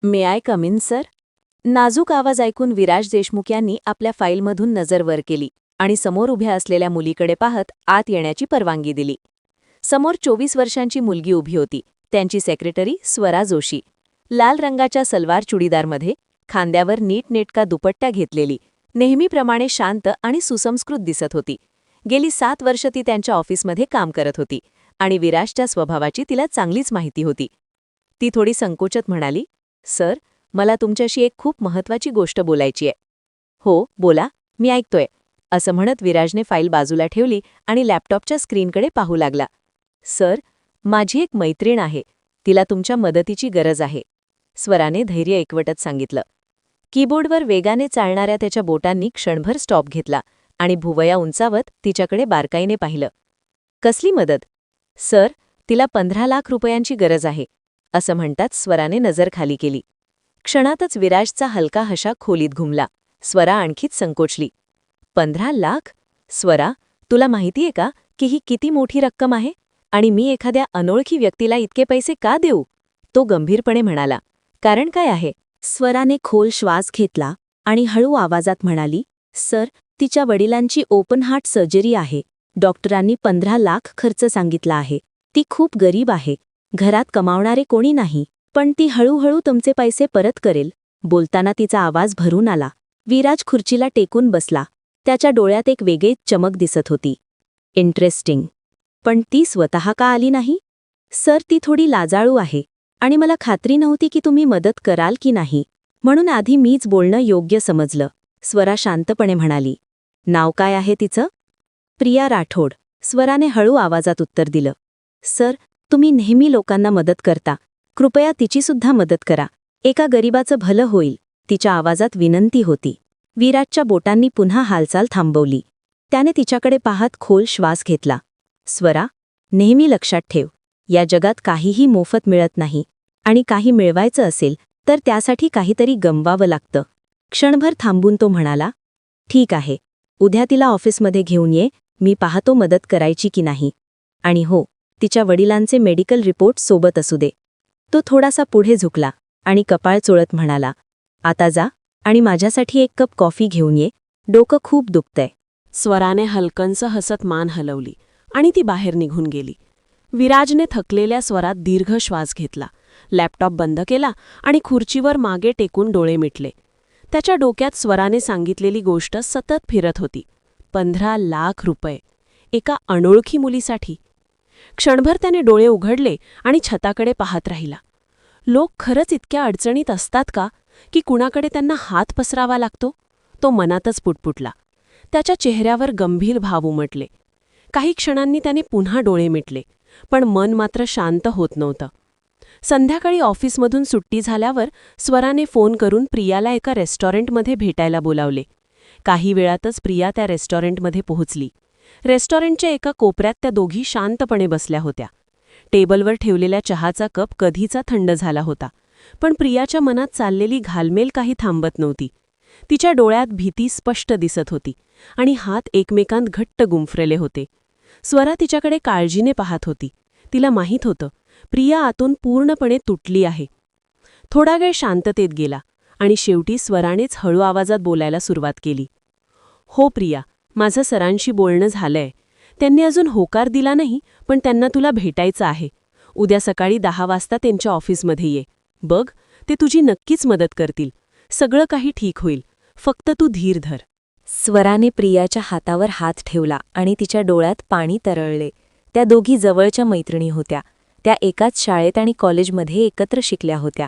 May I come in sir? नाजूक आवाज ऐकून विराज देशमुख यांनी आपल्या फाईलमधून नजर वर केली आणि समोर उभ्या असलेल्या मुलीकडे पाहत आत येण्याची परवानगी दिली. समोर 24 वर्षांची मुलगी उभी होती, त्यांची सेक्रेटरी स्वरा जोशी. लाल रंगाच्या सलवार चुडीदारमध्ये, खांद्यावर नीटनेटका दुपट्टा घेतलेली, नेहमीप्रमाणे शांत आणि सुसंस्कृत दिसत होती. गेली 7 वर्ष ती त्यांच्या ऑफिसमध्ये काम करत होती आणि विराजच्या स्वभावाची तिला चांगलीच माहिती होती. ती थोडी संकोचत म्हणाली, सर, मला तुमच्याशी एक खूप महत्त्वाची गोष्ट बोलायची आहे. हो, बोला, मी ऐकतोय, असं म्हणत विराजने फाईल बाजूला ठेवली आणि लॅपटॉपच्या स्क्रीनकडे पाहू लागला. सर, माझी एक मैत्रीण आहे, तिला तुमच्या मदतीची गरज आहे, स्वराने धैर्य एकवटत सांगितलं. कीबोर्डवर वेगाने चालणाऱ्या त्याच्या बोटांनी क्षणभर स्टॉप घेतला आणि भुवया उंचावत तिच्याकडे बारकाईने पाहिलं. कसली मदत? सर, तिला 15 लाख रुपयांची गरज आहे, असं म्हणताच स्वराने नजर खाली केली. क्षणातच विराजचा हलका हशा खोलीत घुमला. स्वरा आणखीच संकोचली. 15 लाख? स्वरा, तुला माहितीये का की ही किती मोठी रक्कम आहे आणि मी एखाद्या अनोळखी व्यक्तीला इतके पैसे का देऊ? तो गंभीरपणे म्हणाला. कारण काय आहे? स्वराने खोल श्वास घेतला आणि हळू आवाजात म्हणाली, सर, तिच्या वडिलांची ओपन हार्ट सर्जरी आहे. डॉक्टरांनी 15 लाख खर्च सांगितला आहे. ती खूप गरीब आहे, घरात कमावणारे कोणी नाही, पण ती हळूहळू तुमचे पैसे परत करेल. बोलताना तिचा आवाज भरून आला. विराज खुर्चीला टेकून बसला. त्याच्या डोळ्यात एक वेगळीच चमक दिसत होती. इंटरेस्टिंग. पण ती स्वतः का आली नाही? सर, ती थोडी लाजाळू आहे आणि मला खात्री नव्हती की तुम्ही मदत कराल की नाही, म्हणून आधी मीच बोलणं योग्य समजलं, स्वरा शांतपणे म्हणाली. नाव काय आहे तिचं? प्रिया राठोड, स्वराने हळू आवाजात उत्तर दिलं. सर, तुम्ही नेहमी लोकांना मदत करता, कृपया तिचीसुद्धा मदत करा. एका गरीबाचं भलं होईल, तिच्या आवाजात विनंती होती. विराजच्या बोटांनी पुन्हा हालचाल थांबवली. त्याने तिच्याकडे पाहत खोल श्वास घेतला. स्वरा, नेहमी लक्षात ठेव, या जगात काहीही मोफत मिळत नाही आणि काही मिळवायचं असेल तर त्यासाठी काहीतरी गमवावं लागतं. क्षणभर थांबून तो म्हणाला, ठीक आहे, उद्या तिला ऑफिसमध्ये घेऊन ये, मी पाहतो मदत करायची की नाही. आणि हो, तिच्या वडिलांचे मेडिकल रिपोर्ट सोबत असू दे. तो थोडासा पुढे झुकला आणि कपाळ चोळत म्हणाला, आता जा आणि माझ्यासाठी एक कप कॉफी घेऊन ये, डोकं खूप दुखतंय. स्वराने हलकंसं हसत मान हलवली आणि ती बाहेर निघून गेली. विराजने थकलेल्या स्वरात दीर्घ श्वास घेतला, लॅपटॉप बंद केला आणि खुर्चीवर मागे टेकून डोळे मिटले. त्याच्या डोक्यात स्वराने सांगितलेली गोष्ट सतत फिरत होती. 15 लाख रुपये एका अनोळखी मुलीसाठी. क्षणभर त्याने डोळे उघडले आणि छताकडे पाहत राहिला. लोक खरंच इतक्या अडचणीत असतात का की कुणाकडे त्यांना हात पसरावा लागतो? तो मनातच पुटपुटला. त्याच्या चेहऱ्यावर गंभीर भाव उमटले. काही क्षणांनी त्याने पुन्हा डोळे मिटले, पण मन मात्र शांत होत नव्हतं. संध्याकाळी ऑफिसमधून सुट्टी झाल्यावर स्वराने फोन करून प्रियाला एका रेस्टॉरंटमध्ये भेटायला बोलावले. काही वेळातच प्रिया त्या रेस्टॉरंटमध्ये पोहोचली. रेस्टॉरंटच्या एका कोपऱ्यात त्या दोघी शांतपणे बसल्या होत्या. टेबलवर ठेवलेल्या चहाचा कप कधीचा थंड झाला होता, पण प्रियाच्या मनात चाललेली घालमेल काही थांबत नव्हती. तिच्या डोळ्यात भीती स्पष्ट दिसत होती आणि हात एकमेकांत घट्ट गुंफरले होते. स्वरा तिच्याकडे काळजीने पाहत होती. तिला माहीत होतं, प्रिया आतून पूर्णपणे तुटली आहे. थोडा वेळ शांततेत गेला आणि शेवटी स्वरानेच हळू आवाजात बोलायला सुरुवात केली. हो प्रिया, माझं सरांशी बोलणं झालंय. त्यांनी अजून होकार दिला नाही, पण त्यांना तुला भेटायचं आहे. उद्या सकाळी 10 वाजता त्यांच्या ऑफिसमध्ये ये. बघ, ते तुझी नक्कीच मदत करतील. सगळं काही ठीक होईल, फक्त तू धीर धर. स्वराने प्रियाच्या हातावर हात ठेवला आणि तिच्या डोळ्यात पाणी तरळले. त्या दोघी जवळच्या मैत्रिणी होत्या. त्या एकाच शाळेत आणि कॉलेजमध्ये एकत्र शिकल्या होत्या.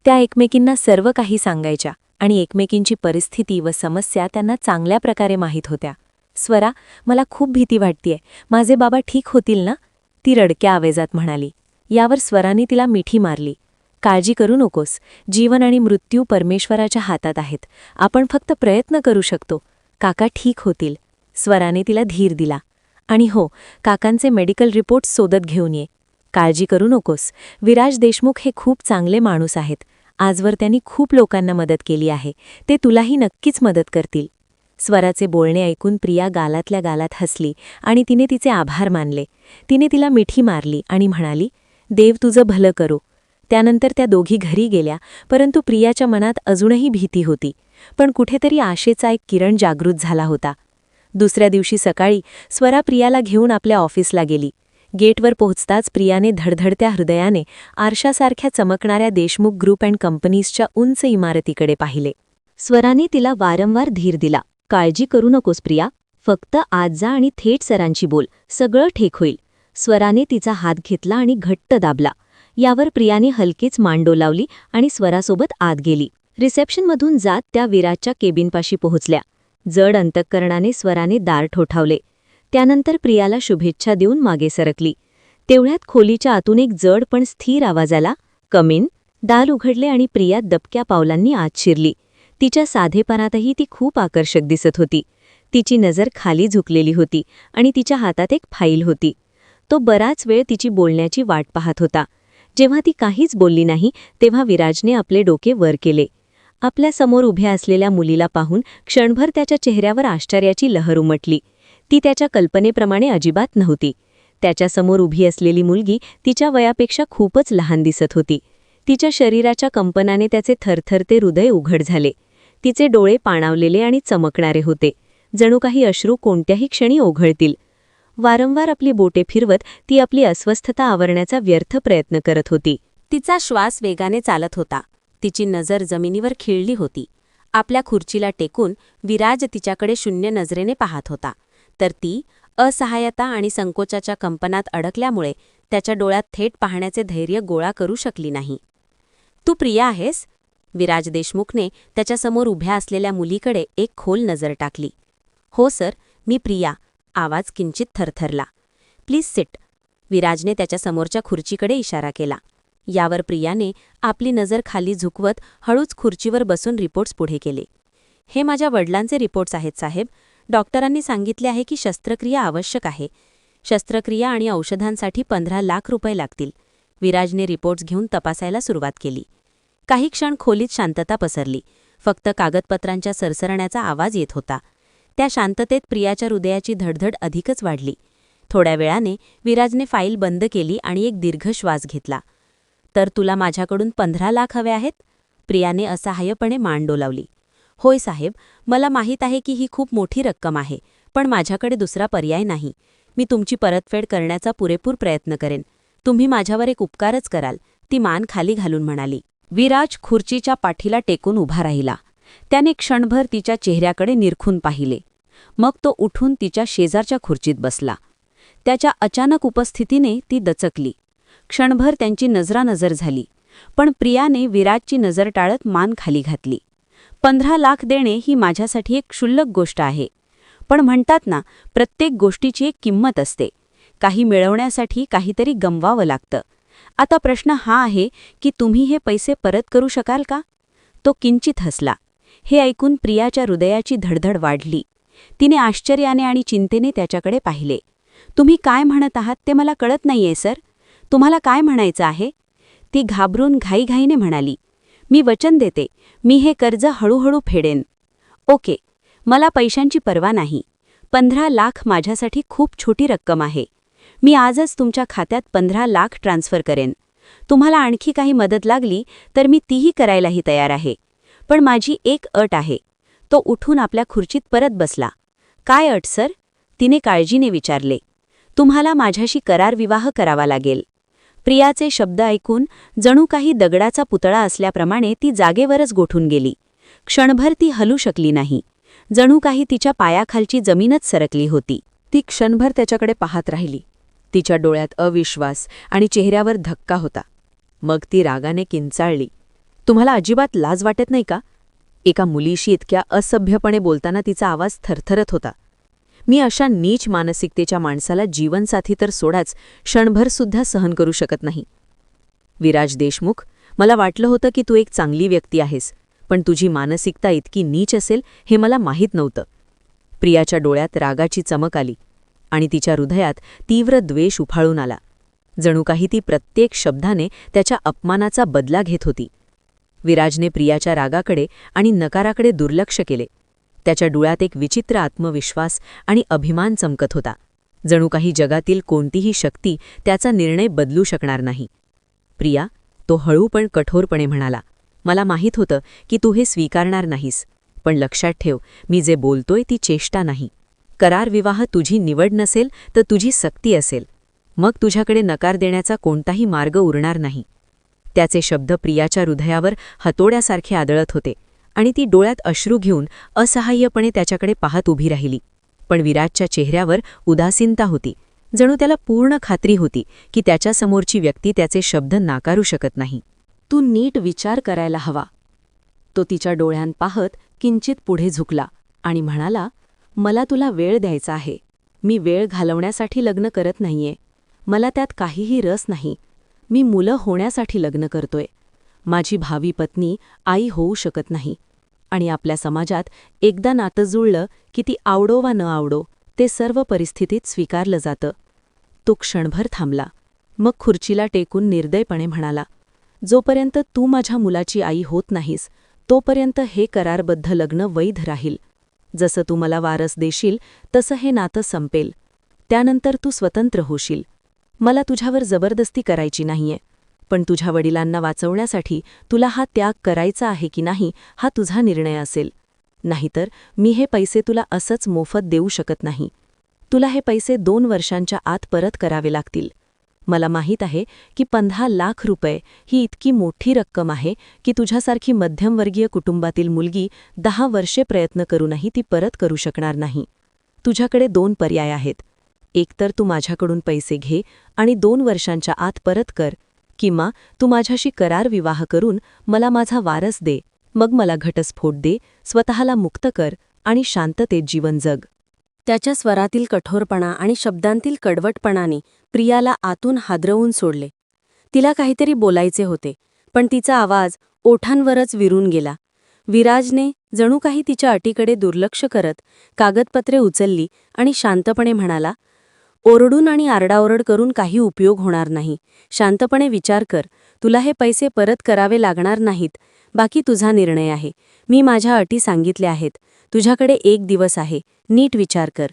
त्या एकमेकींना सर्व काही सांगायच्या आणि एकमेकींची परिस्थिती व समस्या त्यांना चांगल्या प्रकारे माहीत होत्या. स्वरा, मला खूप भीती वाटतेय, माझे बाबा ठीक होतील ना? ती रडक्या आवाजात म्हणाली. यावर स्वराने तिला मिठी मारली. काळजी करू नकोस, जीवन आणि मृत्यू परमेश्वराच्या हातात आहेत. आपण फक्त प्रयत्न करू शकतो. काका ठीक होतील. स्वराने तिला धीर दिला. आणि हो, काकांचे मेडिकल रिपोर्ट सोबत घेऊन ये. काळजी करू नकोस, विराज देशमुख हे खूप चांगले माणूस आहेत. आजवर त्यांनी खूप लोकांना मदत केली आहे. ते तुलाही नक्कीच मदत करतील. स्वराचे बोलणे ऐकून प्रिया गालातल्या गालात हसली आणि तिने तिचे आभार मानले. तिने तिला मिठी मारली आणि म्हणाली, देव तुझं भलं करो. त्यानंतर त्या दोघी घरी गेल्या, परंतु प्रियाच्या मनात अजूनही भीती होती. पण कुठेतरी आशेचा एक किरण जागृत झाला होता. दुसऱ्या दिवशी सकाळी स्वरा प्रियाला घेऊन आपल्या ऑफिसला गेली. गेटवर पोहोचताच प्रियाने धडधडत्या हृदयाने आरशासारख्या चमकणाऱ्या देशमुख ग्रुप अँड कंपनीजच्या उंच इमारतीकडे पाहिले. स्वराने तिला वारंवार धीर दिला. काळजी करू नकोस प्रिया, फक्त आत जा आणि थेट सरांशी बोल, सगळं ठीक होईल. स्वराने तिचा हात घेतला आणि घट्ट दाबला. यावर प्रियाने हलकीच मान डोलावली आणि स्वरासोबत आत गेली. रिसेप्शनमधून जात त्या विराजच्या केबिनपाशी पोहोचल्या. जड अंतःकरणाने स्वराने दार ठोठावले. त्यानंतर प्रियाला शुभेच्छा देऊन मागे सरकली. तेवढ्यात खोलीच्या आतून एक जड पण स्थिर आवाज आला, कम इन. दार उघडले आणि प्रिया दबक्या पावलांनी आत शिरली. तिच्या साधेपणातही ती खूप आकर्षक दिसत होती. तिची नजर खाली झुकलेली होती आणि तिच्या हातात एक फाईल होती. तो बराच वेळ तिची बोलण्याची वाट पाहत होता. जेव्हा ती काहीच बोलली नाही तेव्हा विराजने आपले डोके वर केले. आपल्या समोर उभ्या असलेल्या मुलीला पाहून क्षणभर त्याच्या चेहऱ्यावर आश्चर्याची लहर उमटली. ती त्याच्या कल्पनेप्रमाणे अजिबात नव्हती. त्याच्यासमोर उभी असलेली मुलगी तिच्या वयापेक्षा खूपच लहान दिसत होती. तिच्या शरीराच्या कंपनाने त्याचे थरथरते हृदय उघड झाले. तिचे डोळे पाणावलेले आणि चमकणारे होते, जणू काही अश्रू कोणत्याही क्षणी ओघळतील. वारंवार आपली बोटे फिरवत ती आपली अस्वस्थता आवरण्याचा व्यर्थ प्रयत्न करत होती. तिचा श्वास वेगाने चालत होता. तिची नजर जमिनीवर खिळली होती. आपल्या खुर्चीला टेकून विराज तिच्याकडे शून्य नजरेने पाहत होता, तर ती असहाय्यता आणि संकोचाच्या कंपनात अडकल्यामुळे त्याच्या डोळ्यात थेट पाहण्याचे धैर्य गोळा करू शकली नाही. तू प्रिया आहेस? विराज देशमुखने त्याच्यासमोर उभ्या असलेल्या मुलीकडे एक खोल नजर टाकली. हो सर, मी प्रिया. आवाज किंचित थरथरला. Please sit. विराजने त्याच्यासमोरच्या खुर्चीकडे इशारा केला. यावर प्रियाने आपली नजर खाली झुकवत हळूच खुर्चीवर बसून रिपोर्ट्स पुढे केले. हे माझ्या वडिलांचे रिपोर्ट्स आहेत साहेब. डॉक्टरांनी सांगितले आहे की शस्त्रक्रिया आवश्यक आहे. शस्त्रक्रिया आणि औषधांसाठी 15 लाख रुपये लागतील. विराजने रिपोर्ट्स घेऊन तपासायला सुरुवात केली. काही क्षण खोलीत शांतता पसरली. फक्त कागदपत्रांच्या सरसरण्याचा आवाज येत होता. त्या शांततेत प्रियाच्या हृदयाची धडधड अधिकच वाढली. थोड्या वेळाने विराजने फाईल बंद केली आणि एक दीर्घ श्वास घेतला. तर तुला माझ्याकडून 15 लाख हवे आहेत? प्रियाने असहाय्यपणे मान डोलावली. होय साहेब, मला माहीत आहे की ही खूप मोठी रक्कम आहे, पण माझ्याकडे दुसरा पर्याय नाही. मी तुमची परतफेड करण्याचा पुरेपूर प्रयत्न करेन. तुम्ही माझ्यावर एक उपकारच कराल, ती मान खाली घालून म्हणाली. विराज खुर्चीच्या पाठीला टेकून उभा राहिला. त्याने क्षणभर तिच्या चेहऱ्याकडे निरखून पाहिले. मग तो उठून तिच्या शेजारच्या खुर्चीत बसला. त्याच्या अचानक उपस्थितीने ती दचकली. क्षणभर त्यांची नजरानजर झाली, पण प्रियाने विराजची नजर टाळत मान खाली घातली. 15 लाख देणे ही माझ्यासाठी एक क्षुल्लक गोष्ट आहे, पण म्हणतात ना, प्रत्येक गोष्टीची एक किंमत असते. काही मिळवण्यासाठी काहीतरी गमवावं लागतं. आता प्रश्न हा आहे की तुम्ही हे पैसे परत करू शकाल का? तो किंचित हसला. हे ऐकून प्रियाच्या हृदयाची धडधड वाढली. तिने आश्चर्याने आणि चिंतेने त्याच्याकडे पाहिले. तुम्ही काय म्हणत आहात ते मला कळत नाहीये सर. तुम्हाला काय म्हणायचं आहे? ती घाबरून घाईघाईने म्हणाली. मी वचन देते, मी हे कर्ज हळूहळू फेडेन. ओके, मला पैशांची पर्वा नाही. 15 लाख माझ्यासाठी खूप छोटी रक्कम आहे. मी आजच तुमच्या खात्यात 15 लाख ट्रान्स्फर करेन. तुम्हाला आणखी काही मदत लागली तर मी तीही करायलाही तयार आहे. पण माझी एक अट आहे. तो उठून आपल्या खुर्चीत परत बसला. काय अट सर? तिने काळजीने विचारले. तुम्हाला माझ्याशी करार विवाह करावा लागेल. प्रियाचे शब्द ऐकून जणू काही दगडाचा पुतळा असल्याप्रमाणे ती जागेवरच गोठून गेली. क्षणभर ती हलू शकली नाही. जणू काही तिच्या पायाखालची जमीनच सरकली होती. ती क्षणभर त्याच्याकडे पाहत राहिली. तिच्या डोळ्यात अविश्वास आणि चेहऱ्यावर धक्का होता. मग ती रागाने किंचाळली. तुम्हाला अजिबात लाज वाटत नाही का? एका मुलीशी इतक्या असभ्यपणे बोलताना तिचा आवाज थरथरत होता. मी अशा नीच मानसिकतेच्या माणसाला जीवनसाथी तर सोडाच, क्षणभरसुद्धा सहन करू शकत नाही. विराज देशमुख, मला वाटलं होतं की तू एक चांगली व्यक्ती आहेस, पण तुझी मानसिकता इतकी नीच असेल हे मला माहीत नव्हतं. प्रियाच्या डोळ्यात रागाची चमक आली आणि तिच्या हृदयात तीव्र द्वेष उफाळून आला. जणू काही ती प्रत्येक शब्दाने त्याच्या अपमानाचा बदला घेत होती. विराजने प्रियाच्या रागाकडे आणि नकाराकडे दुर्लक्ष केले. त्याच्या डोळ्यात एक विचित्र आत्मविश्वास आणि अभिमान चमकत होता. जणू काही जगातील कोणतीही शक्ती त्याचा निर्णय बदलू शकणार नाही. प्रिया, तो हळू पण कठोरपणे म्हणाला, मला माहीत होतं की तू हे स्वीकारणार नाहीस, पण लक्षात ठेव, मी जे बोलतोय ती चेष्टा नाही. करार विवाह तुझी निवड नसेल तर तुझी सक्ती असेल. मग तुझ्याकडे नकार देण्याचा कोणताही मार्ग उरणार नाही. त्याचे शब्द प्रियाच्या हृदयावर हतोड्यासारखे आदळत होते आणि ती डोळ्यात अश्रू घेऊन असहाय्यपणे त्याच्याकडे पाहत उभी राहिली. पण विराजच्या चेहऱ्यावर उदासीनता होती. जणू त्याला पूर्ण खात्री होती की त्याच्यासमोरची व्यक्ती त्याचे शब्द नाकारू शकत नाही. तू नीट विचार करायला हवा. तो तिच्या डोळ्यात पाहत किंचित पुढे झुकला आणि म्हणाला, मला तुला वेळ द्यायचा आहे. मी वेळ घालवण्यासाठी लग्न करत नाहीये. मला त्यात काहीही रस नाही. मी मुलं होण्यासाठी लग्न करतोय. माझी भावी पत्नी आई होऊ शकत नाही. आणि आपल्या समाजात एकदा नातं जुळलं की ती आवडो वा न आवडो, ते सर्व परिस्थितीत स्वीकारलं जातं. तो क्षणभर थांबला. मग खुर्चीला टेकून निर्दयपणे म्हणाला, जोपर्यंत तू माझ्या मुलाची आई होत नाहीस, तोपर्यंत हे करारबद्ध लग्न वैध राहील. जसं तू मला वारस देशील तसं हे नातं संपेल. त्यानंतर तू स्वतंत्र होशील. मला तुझ्यावर जबरदस्ती करायची नाहीये. पण तुझ्या वडिलांना वाचवण्यासाठी तुला हा त्याग करायचा आहे की नाही हा तुझा निर्णय असेल. नाहीतर मी हे पैसे तुला असंच मोफत देऊ शकत नाही. तुला हे पैसे 2 वर्षांच्या आत परत करावे लागतील. मला माहीत आहे की 15 लाख रुपये ही इतकी मोठी रक्कम आहे की तुझ्यासारखी मध्यमवर्गीय कुटुंबातील मुलगी 10 वर्षे प्रयत्न करूनही ती परत करू शकणार नाही. तुझ्याकडे 2 पर्याय आहेत. एकतर तू माझ्याकडून पैसे घे आणि 2 वर्षांच्या आत परत कर, किंवा तू माझ्याशी करार विवाह करून मला माझा वारस दे. मग मला घटस्फोट दे, स्वतःला मुक्त कर आणि शांततेत जीवन जग. त्याच्या स्वरातील कठोरपणा आणि शब्दांतील कडवटपणाने प्रियाला आतून हादरवून सोडले. तिला काहीतरी बोलायचे होते, पण तिचा आवाज ओठांवरच विरून गेला. विराजने जणू काही तिच्या अटीकडे दुर्लक्ष करत कागदपत्रे उचलली आणि शांतपणे म्हणाला, ओरडून आणि आरडाओरड करून काही उपयोग होणार नाही. शांतपणे विचार कर. तुला हे पैसे परत करावे लागणार नाहीत. बाकी तुझा निर्णय आहे. मी माझ्या अटी सांगितल्या आहेत. तुझ्याकडे 1 दिवस आहे. नीट विचार कर.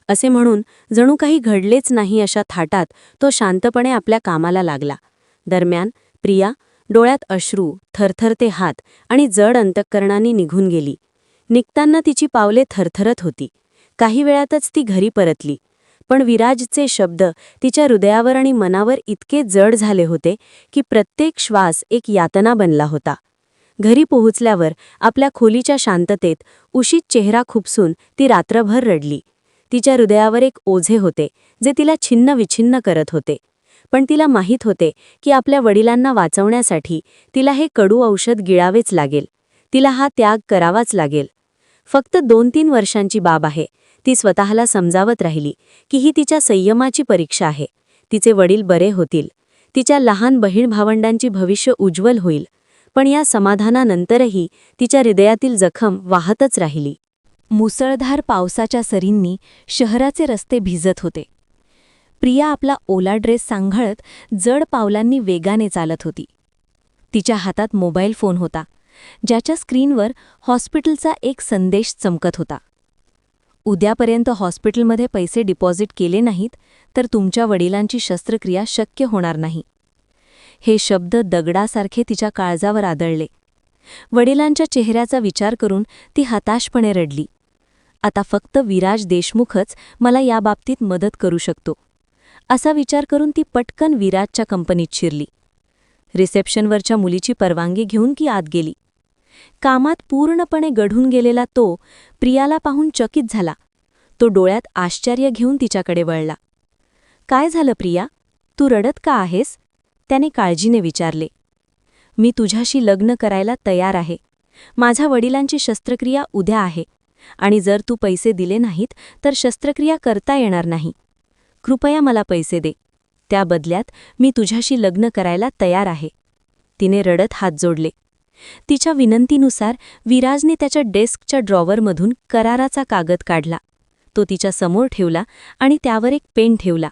असे म्हणून जणू काही घडलेच नाही अशा थाटात तो शांतपणे आपल्या कामाला लागला. दरम्यान प्रिया डोळ्यात अश्रू, थरथरते हात आणि जड अंतःकरणाने निघून गेली. निघताना तिची पावले थरथरत होती. काही वेळातच ती घरी परतली. पण विराजचे शब्द तिच्या हृदयावर आणि मनावर इतके जड झाले होते की प्रत्येक श्वास एक यातना बनला होता. घरी पोहोचल्यावर आपल्या खोलीच्या शांततेत उशीत चेहरा खुपसून ती रात्रभर रडली. तिच्या हृदयावर एक ओझे होते जे तिला छिन्न-विछिन्न करत होते. पण तिला माहीत होते की आपल्या वडिलांना वाचवण्यासाठी तिला हे कडू औषध गिळावेच लागेल. तिला हा त्याग करावाच लागेल. फक्त 2-3 वर्षांची बाब आहे. ती स्वतःला समजावत राहिली की ही तिच्या संयमाची परीक्षा आहे. तिचे वडील बरे होतील. तिच्या लहान बहीण भावंडांची भविष्य उज्ज्वल होईल. पण या समाधानानंतरही तिच्या हृदयातील जखम वाहतच राहिली. मुसळधार पावसाच्या सरींनी शहराचे रस्ते भिजत होते. प्रिया आपला ओला ड्रेस सांभाळत जड पावलांनी वेगाने चालत होती. तिच्या हातात मोबाईल फोन होता, ज्याच्या स्क्रीनवर हॉस्पिटलचा एक संदेश चमकत होता. उद्यापर्यंत हॉस्पिटलमध्ये पैसे डिपॉझिट केले नाहीत तर तुमच्या वडिलांची शस्त्रक्रिया शक्य होणार नाही. हे शब्द दगडासारखे तिच्या काळजावर आदळले. वडिलांच्या चेहऱ्याचा विचार करून ती हताशपणे रडली. आता फक्त विराज देशमुखच मला याबाबतीत मदत करू शकतो, असा विचार करून ती पटकन विराजच्या कंपनीत शिरली. रिसेप्शनवरच्या मुलीची परवानगी घेऊन ती आत गेली. कामात पूर्णपणे गढून गेलेला तो प्रियाला पाहून चकित झाला. तो डोळ्यात आश्चर्य घेऊन तिच्याकडे वळला. काय झालं प्रिया, तू रडत का आहेस? त्याने काळजीने विचारले. मी तुझ्याशी लग्न करायला तयार आहे. माझ्या वडिलांची शस्त्रक्रिया उद्या आहे आणि जर तू पैसे दिले नाहीत तर शस्त्रक्रिया करता येणार नाही. कृपया मला पैसे दे. त्या बदल्यात मी तुझ्याशी लग्न करायला तयार आहे. तिने रडत हात जोडले. तिच्या विनंतीनुसार विराजने त्याच्या डेस्कच्या ड्रॉवरमधून कराराचा कागद काढला. तो तिच्या समोर ठेवला आणि त्यावर एक पेन ठेवला.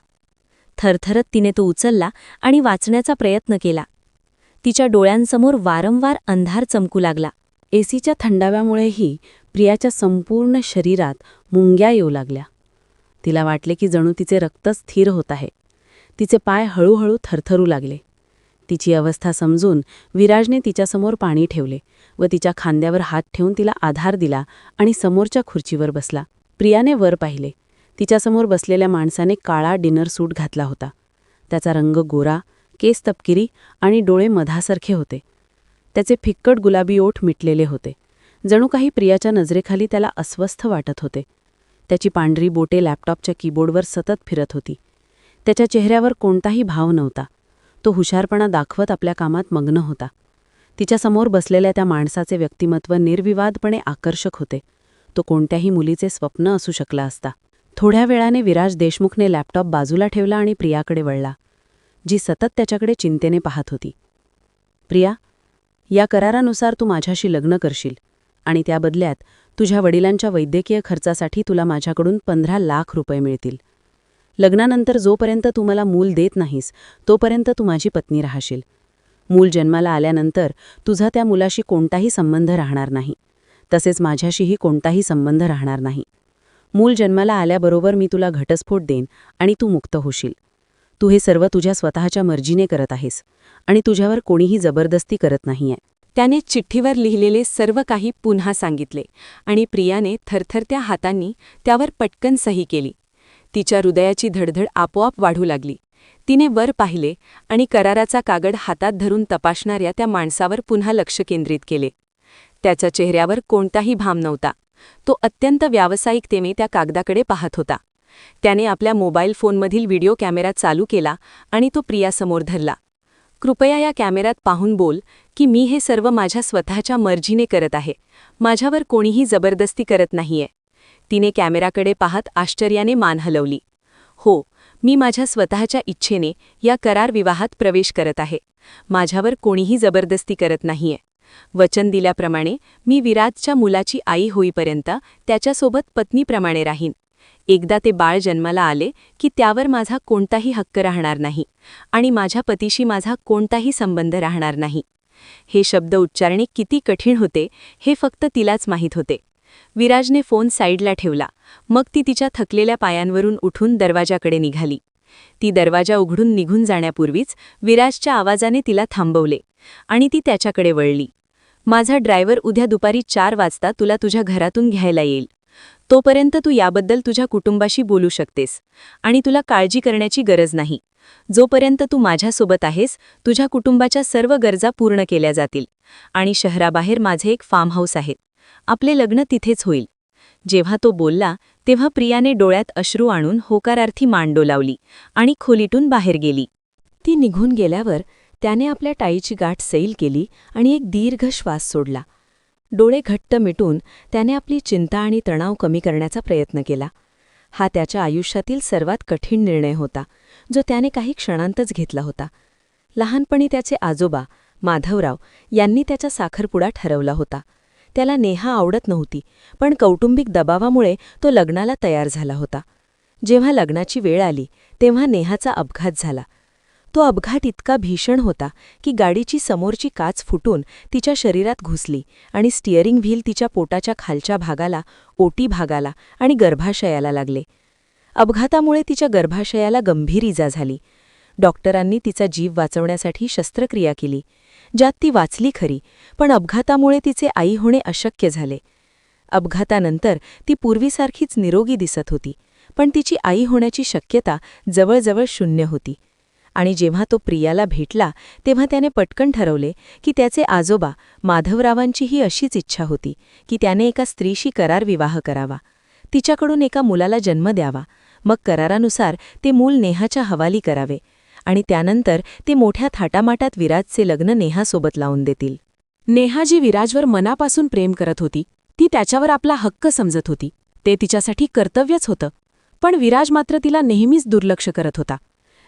थरथरत तिने तो उचलला आणि वाचण्याचा प्रयत्न केला. तिच्या डोळ्यांसमोर वारंवार अंधार चमकू लागला. एसीच्या थंडाव्यामुळेही प्रियाच्या संपूर्ण शरीरात मुंग्या येऊ लागल्या. तिला वाटले की जणू तिचे रक्त स्थिर होत आहे. तिचे पाय हळूहळू थरथरू लागले. तिची अवस्था समजून विराजने तिच्यासमोर पाणी ठेवले व तिच्या खांद्यावर हात ठेवून तिला आधार दिला आणि समोरच्या खुर्चीवर बसला. प्रियाने वर पाहिले. तिच्यासमोर बसलेल्या माणसाने काळा डिनर सूट घातला होता. त्याचा रंग गोरा, केस तपकिरी आणि डोळे मधासारखे होते. त्याचे फिक्कट गुलाबी ओठ मिटलेले होते. जणू काही प्रियाच्या नजरेखाली त्याला अस्वस्थ वाटत होते. त्याची पांढरी बोटे लॅपटॉपच्या कीबोर्डवर सतत फिरत होती. त्याच्या चेहऱ्यावर कोणताही भाव नव्हता. तो हुशारपणा दाखवत आपल्या कामात मग्न होता. तिच्यासमोर बसलेल्या त्या माणसाचे व्यक्तिमत्व निर्विवादपणे आकर्षक होते. तो कोणत्याही मुलीचे स्वप्न असू शकला असता. थोड्या वेळाने विराज देशमुखने लॅपटॉप बाजूला ठेवला आणि प्रियाकडे वळला, जी सतत त्याच्याकडे चिंतेने पाहत होती. प्रिया, या करारानुसार तू माझ्याशी लग्न करशील आणि त्या बदल्यात तुझ्या वडिलांच्या वैद्यकीय खर्चासाठी तुला माझ्याकडून 15 लाख रुपये मिळतील. लग्नानंतर जोपर्यंत तू मला मूल देत नाहीस तोपर्यंत तू माझी पत्नी राहशील. मूल जन्माला आल्यानंतर तुझा त्या मुलाशी कोणताही संबंध राहणार नाही. तसेच माझ्याशीही कोणताही संबंध राहणार नाही. मूल जन्माला आल्याबरोबर मी तुला घटस्फोट देईन आणि तू मुक्त होशील. तू हे सर्व तुझ्या स्वतःच्या मर्जीने करत आहेस आणि तुझ्यावर कोणीही जबरदस्ती करत नाहीये. त्याने चिठ्ठीवर लिहिलेले सर्व काही पुन्हा सांगितले आणि प्रियाने थरथरत्या हातांनी त्यावर पटकन सही केली. तिच्या हृदयाची धडधड आपोआप वाढू लागली. तिने वर पाहिले आणि कराराचा कागद हातात धरून तपासणाऱ्या त्या माणसावर पुन्हा लक्ष केंद्रित केले. त्याच्या चेहऱ्यावर कोणताही भाव नव्हता. तो अत्यंत व्यावसायिकतेने त्या कागदाकडे पाहत होता. त्याने आपल्या मोबाईल फोनमधील व्हिडिओ कॅमेरा चालू केला आणि तो प्रियासमोर धरला. कृपया या कॅमेऱ्यात पाहून बोल की मी हे सर्व माझ्या स्वतःच्या मर्जीने करत आहे. माझ्यावर कोणीही जबरदस्ती करत नाहीये. तिने कॅमेराकडे पाहत आश्चर्याने मान हलवली. हो, मी माझ्या स्वतःच्या इच्छेने या करार विवाहात प्रवेश करत आहे. माझ्यावर कोणीही जबरदस्ती करत नाहीये. वचन दिल्याप्रमाणे मी विराजच्या मुलाची आई होईपर्यंत त्याच्यासोबत पत्नीप्रमाणे राहीन. एकदा ते बाळ जन्माला आले की त्यावर माझा कोणताही हक्क राहणार नाही आणि माझ्या पतीशी माझा कोणताही संबंध राहणार नाही. हे शब्द उच्चारणे किती कठीण होते हे फक्त तिलाच माहीत होते. विराजने फोन साईडला ठेवला. मग ती तिच्या थकलेल्या पायांवरून उठून दरवाजाकडे निघाली. ती दरवाजा उघडून निघून जाण्यापूर्वीच विराजच्या आवाजाने तिला थांबवले आणि ती त्याच्याकडे वळली. माझा ड्रायव्हर उद्या दुपारी 4 वाजता तुला तुझ्या घरातून घ्यायला येईल. तोपर्यंत तू याबद्दल तुझ्या कुटुंबाशी बोलू शकतेस आणि तुला काळजी करण्याची गरज नाही. जोपर्यंत तू माझ्यासोबत आहेस तुझ्या कुटुंबाच्या सर्व गरजा पूर्ण केल्या जातील आणि शहराबाहेर माझे एक फार्म हाऊस आहे. आपले लग्न तिथेच होईल. जेव्हा तो बोलला तेव्हा प्रियाने डोळ्यात अश्रू आणून होकारार्थी मान डोलावली आणि खोलीतून बाहेर गेली. ती निघून गेल्यावर त्याने आपल्या टाईची गाठ सैल केली आणि एक दीर्घ श्वास सोडला. डोळे घट्ट मिटून त्याने आपली चिंता आणि तणाव कमी करण्याचा प्रयत्न केला. हा त्याच्या आयुष्यातील सर्वात कठीण निर्णय होता, जो त्याने काही क्षणांतच घेतला होता. लहानपणी त्याचे आजोबा माधवराव यांनी त्याचा साखरपुडा ठरवला होता. त्याला नेहा आवडत नव्हती, पण कौटुंबिक दबावामुळे तो लग्नाला तयार झाला होता. जेव्हा लग्नाची वेळ आली तेव्हा नेहाचा अपघात झाला. तो अपघात इतका भीषण होता की गाडीची समोरची काच फुटून तिच्या शरीरात घुसली आणि स्टिअरिंग व्हील तिच्या पोटाच्या खालच्या भागाला, ओटी भागाला आणि गर्भाशयाला लागले. अपघातामुळे तिच्या गर्भाशयाला गंभीर इजा झाली. डॉक्टरांनी तिचा जीव वाचवण्यासाठी शस्त्रक्रिया केली, ज्यात ती वाचली खरी, पण अपघातामुळे तिचे आई होणे अशक्य झाले. अपघातानंतर ती पूर्वीसारखीच निरोगी दिसत होती, पण तिची आई होण्याची शक्यता जवळजवळ शून्य होती. आणि जेव्हा तो प्रियाला भेटला तेव्हा त्याने पटकन ठरवले की त्याचे आजोबा माधवरावांचीही अशीच इच्छा होती की त्याने एका स्त्रीशी करार विवाह करावा, तिच्याकडून एका मुलाला जन्म द्यावा. मग करारानुसार ते मूल नेहाच्या हवाली करावे आणि त्यानंतर ते मोठ्या थाटामाटात विराजचे लग्न नेहासोबत लावून देतील. नेहा जी विराजवर मनापासून प्रेम करत होती, ती त्याच्यावर आपला हक्क समजत होती. ते तिच्यासाठी कर्तव्यच होतं. पण विराज मात्र तिला नेहमीच दुर्लक्ष करत होता.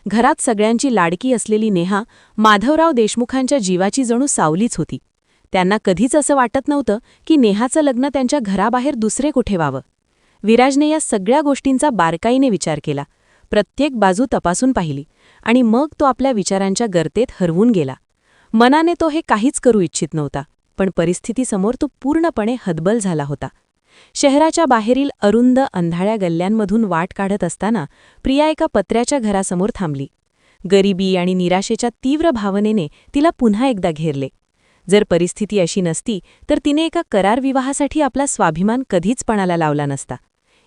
घरात सगळ्यांची लाडकी असलेली नेहा माधवराव देशमुखांच्या जीवाची जणू सावलीच होती. त्यांना कधीच असं वाटत नव्हतं की नेहाचं लग्न त्यांच्या घराबाहेर दुसरे कुठे व्हावं. विराजने या सगळ्या गोष्टींचा बारकाईने विचार केला, प्रत्येक बाजू तपासून पाहिली आणि मग तो आपल्या विचारांच्या गर्तेत हरवून गेला. मनाने तो हे काहीच करू इच्छित नव्हता, पण परिस्थितीसमोर तो पूर्णपणे हतबल झाला होता. शहराच्या बाहेरील अरुंद अंधाळ्या गल्ल्यांमधून वाट काढत असताना प्रिया एका पत्र्याच्या घरासमोर थांबली. गरिबी आणि निराशेच्या तीव्र भावनेने तिला पुन्हा एकदा घेरले. जर परिस्थिती अशी नसती तर तिने एका करार विवाहासाठी आपला स्वाभिमान कधीच पणाला लावला नसता.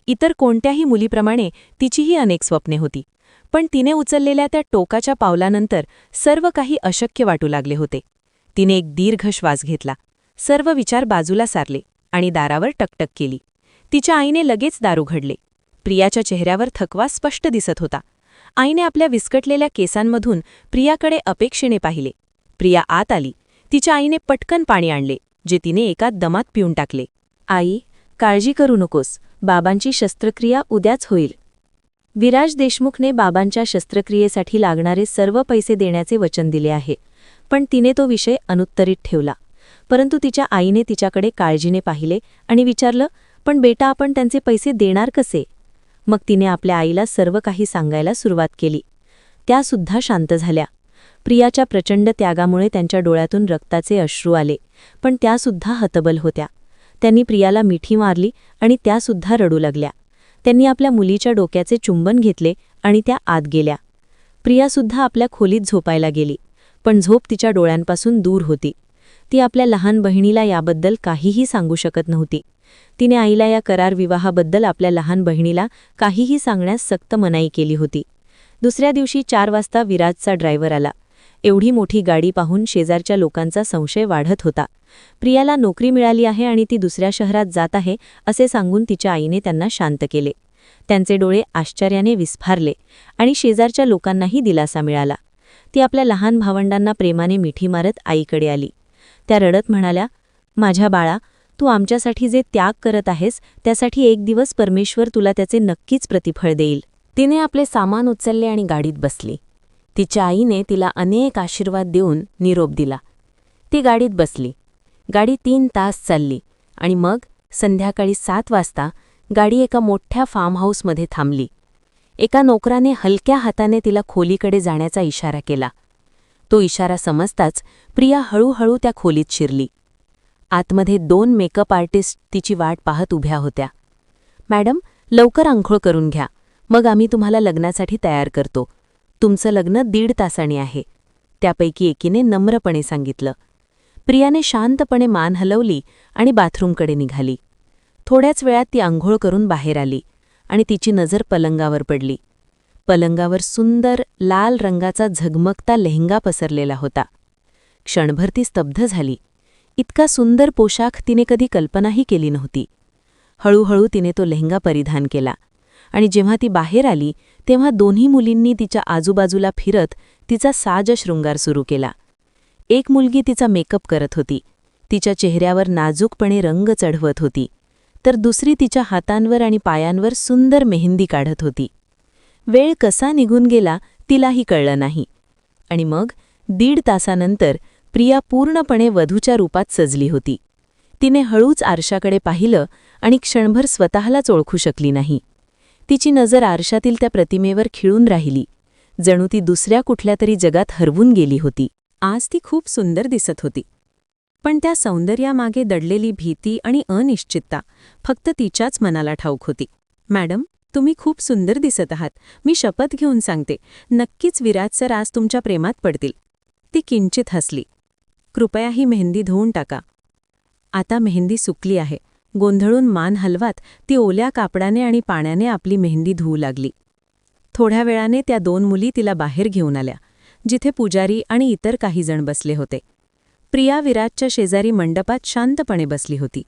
इतर कोणत्याही मुलीप्रमाणे तिचीही अनेक स्वप्ने होती, पण तिने उचललेल्या त्या टोकाच्या पावलानंतर सर्व काही अशक्य वाटू लागले होते. तिने एक दीर्घ श्वास घेतला, सर्व विचार बाजूला सारले आणि दारावर टकटक केली. तिच्या आईने लगेच दार उघडले. प्रियाच्या चेहऱ्यावर थकवा स्पष्ट दिसत होता. आईने आपल्या विस्कटलेल्या केसांमधून प्रियाकडे अपेक्षेने पाहिले. प्रिया आत आली. तिच्या आईने पटकन पाणी आणले, जे तिने एका दमात पिऊन टाकले. आई, काळजी करू नकोस, बाबांची शस्त्रक्रिया उद्याच होईल. विराज देशमुखने बाबांच्या शस्त्रक्रियेसाठी लागणारे सर्व पैसे देण्याचे वचन दिले आहे, पण तिने तो विषय अनुत्तरित ठेवला. परंतु तिच्या आईने तिच्याकडे काळजीने पाहिले आणि विचारलं, पण बेटा, आपण त्यांचे पैसे देणार कसे? मग तिने आपल्या आईला सर्व काही सांगायला सुरुवात केली. त्यासुद्धा शांत झाल्या. प्रियाच्या प्रचंड त्यागामुळे त्यांच्या डोळ्यातून रक्ताचे अश्रू आले, पण त्यासुद्धा हतबल होत्या. त्यांनी प्रियाला मिठी मारली आणि त्यासुद्धा रडू लागल्या. त्यांनी आपल्या मुलीच्या डोक्याचे चुंबन घेतले आणि त्या आत गेल्या. प्रियासुद्धा आपल्या खोलीत झोपायला गेली, पण झोप तिच्या डोळ्यांपासून दूर होती. ती आपल्या लहान बहिणीला याबद्दल काहीही सांगू शकत नव्हती. तिने आईला या करार विवाहाबद्दल आपल्या लहान बहिणीला काहीही सांगण्यास सक्त मनाई केली होती. दुसऱ्या दिवशी 4 वाजता विराजचा ड्रायव्हर आला. एवढी मोठी गाडी पाहून शेजारच्या लोकांचा संशय वाढत होता. प्रियाला नोकरी मिळाली आहे आणि ती दुसऱ्या शहरात जात आहे असे सांगून तिच्या आईने त्यांना शांत केले. त्यांचे डोळे आश्चर्याने विस्फारले आणि शेजारच्या लोकांनाही दिलासा मिळाला. ती आपल्या लहान भावंडांना प्रेमाने मिठी मारत आईकडे आली. त्या रडत म्हणाल्या, माझ्या बाळा, तू आमच्यासाठी जे त्याग करत आहेस त्यासाठी एक दिवस परमेश्वर तुला त्याचे नक्कीच प्रतिफळ देईल. तिने आपले सामान उचलले आणि गाडीत बसली. तिच्या आईने तिला अनेक आशीर्वाद देऊन निरोप दिला. ती गाडीत बसली. गाडी 3 तास चालली आणि मग संध्याकाळी 7 वाजता गाडी एका मोठ्या फार्म हाऊसमध्ये थांबली. एका नोकराने हलक्या हाताने तिला खोलीकडे जाण्याचा इशारा केला. तो इशारा समजताच प्रिया हळूहळू त्या खोलीत शिरली. आतमध्ये 2 मेकअप आर्टिस्ट तिची वाट पाहत उभ्या होत्या. मॅडम, लवकर आंघोळ करून घ्या, मग आम्ही तुम्हाला लग्नासाठी तयार करतो. तुमचं लग्न 1.5 तासांनी आहे, त्यापैकी एकीने नम्रपणे सांगितलं. प्रियाने शांतपणे मान हलवली आणि बाथरूमकडे निघाली. थोड्याच वेळात ती आंघोळ करून बाहेर आली आणि तिची नजर पलंगावर पडली. पलंगावर सुंदर लाल रंगाचा झगमगता लेहंगा पसरलेला होता. क्षणभर ती स्तब्ध झाली. इतका सुंदर पोशाख तिने कधी कल्पनाही केली नव्हती. हळूहळू तिने तो लेहंगा परिधान केला आणि जेव्हा ती बाहेर आली तेव्हा दोन्ही मुलींनी तिच्या आजूबाजूला फिरत तिचा साज शृंगार सुरू केला. एक मुलगी तिचा मेकअप करत होती, तिच्या चेहऱ्यावर नाजूकपणे रंग चढवत होती, तर दुसरी तिच्या हातांवर आणि पायांवर सुंदर मेहंदी काढत होती. वेळ कसा निघून गेला तिलाही कळलं नाही. आणि मग 1.5 तासानंतर प्रिया पूर्णपणे वधूच्या रूपात सजली होती. तिने हळूच आरशाकडे पाहिलं आणि क्षणभर स्वतःलाच ओळखू शकली नाही. तिची नजर आरशातील त्या प्रतिमेवर खिळून राहिली, जणू ती दुसऱ्या कुठल्या तरी जगात हरवून गेली होती. आज ती खूप सुंदर दिसत होती, पण त्या सौंदर्यामागे दडलेली भीती आणि अनिश्चितता फक्त तिच्याच मनाला ठाऊक होती. मॅडम, तुम्ही खूप सुंदर दिसत आहात. मी शपथ घेऊन सांगते, नक्कीच विराज सर आज तुमच्या प्रेमात पडतील. ती किंचित हसली. कृपया ही मेहंदी धुवून टाका. आता मेहंदी सुकली आहे. गोंधळून मान हलवात ती ओल्या कापडाने आणि पाण्याने आपली मेहंदी धुवू लागली. थोड्या वेळाने त्या 2 मुली तिला बाहेर घेऊन आल्या, जिथे पुजारी आणि इतर काही जण बसले होते. प्रिया विराजच्या शेजारी मंडपात शांतपणे बसली होती.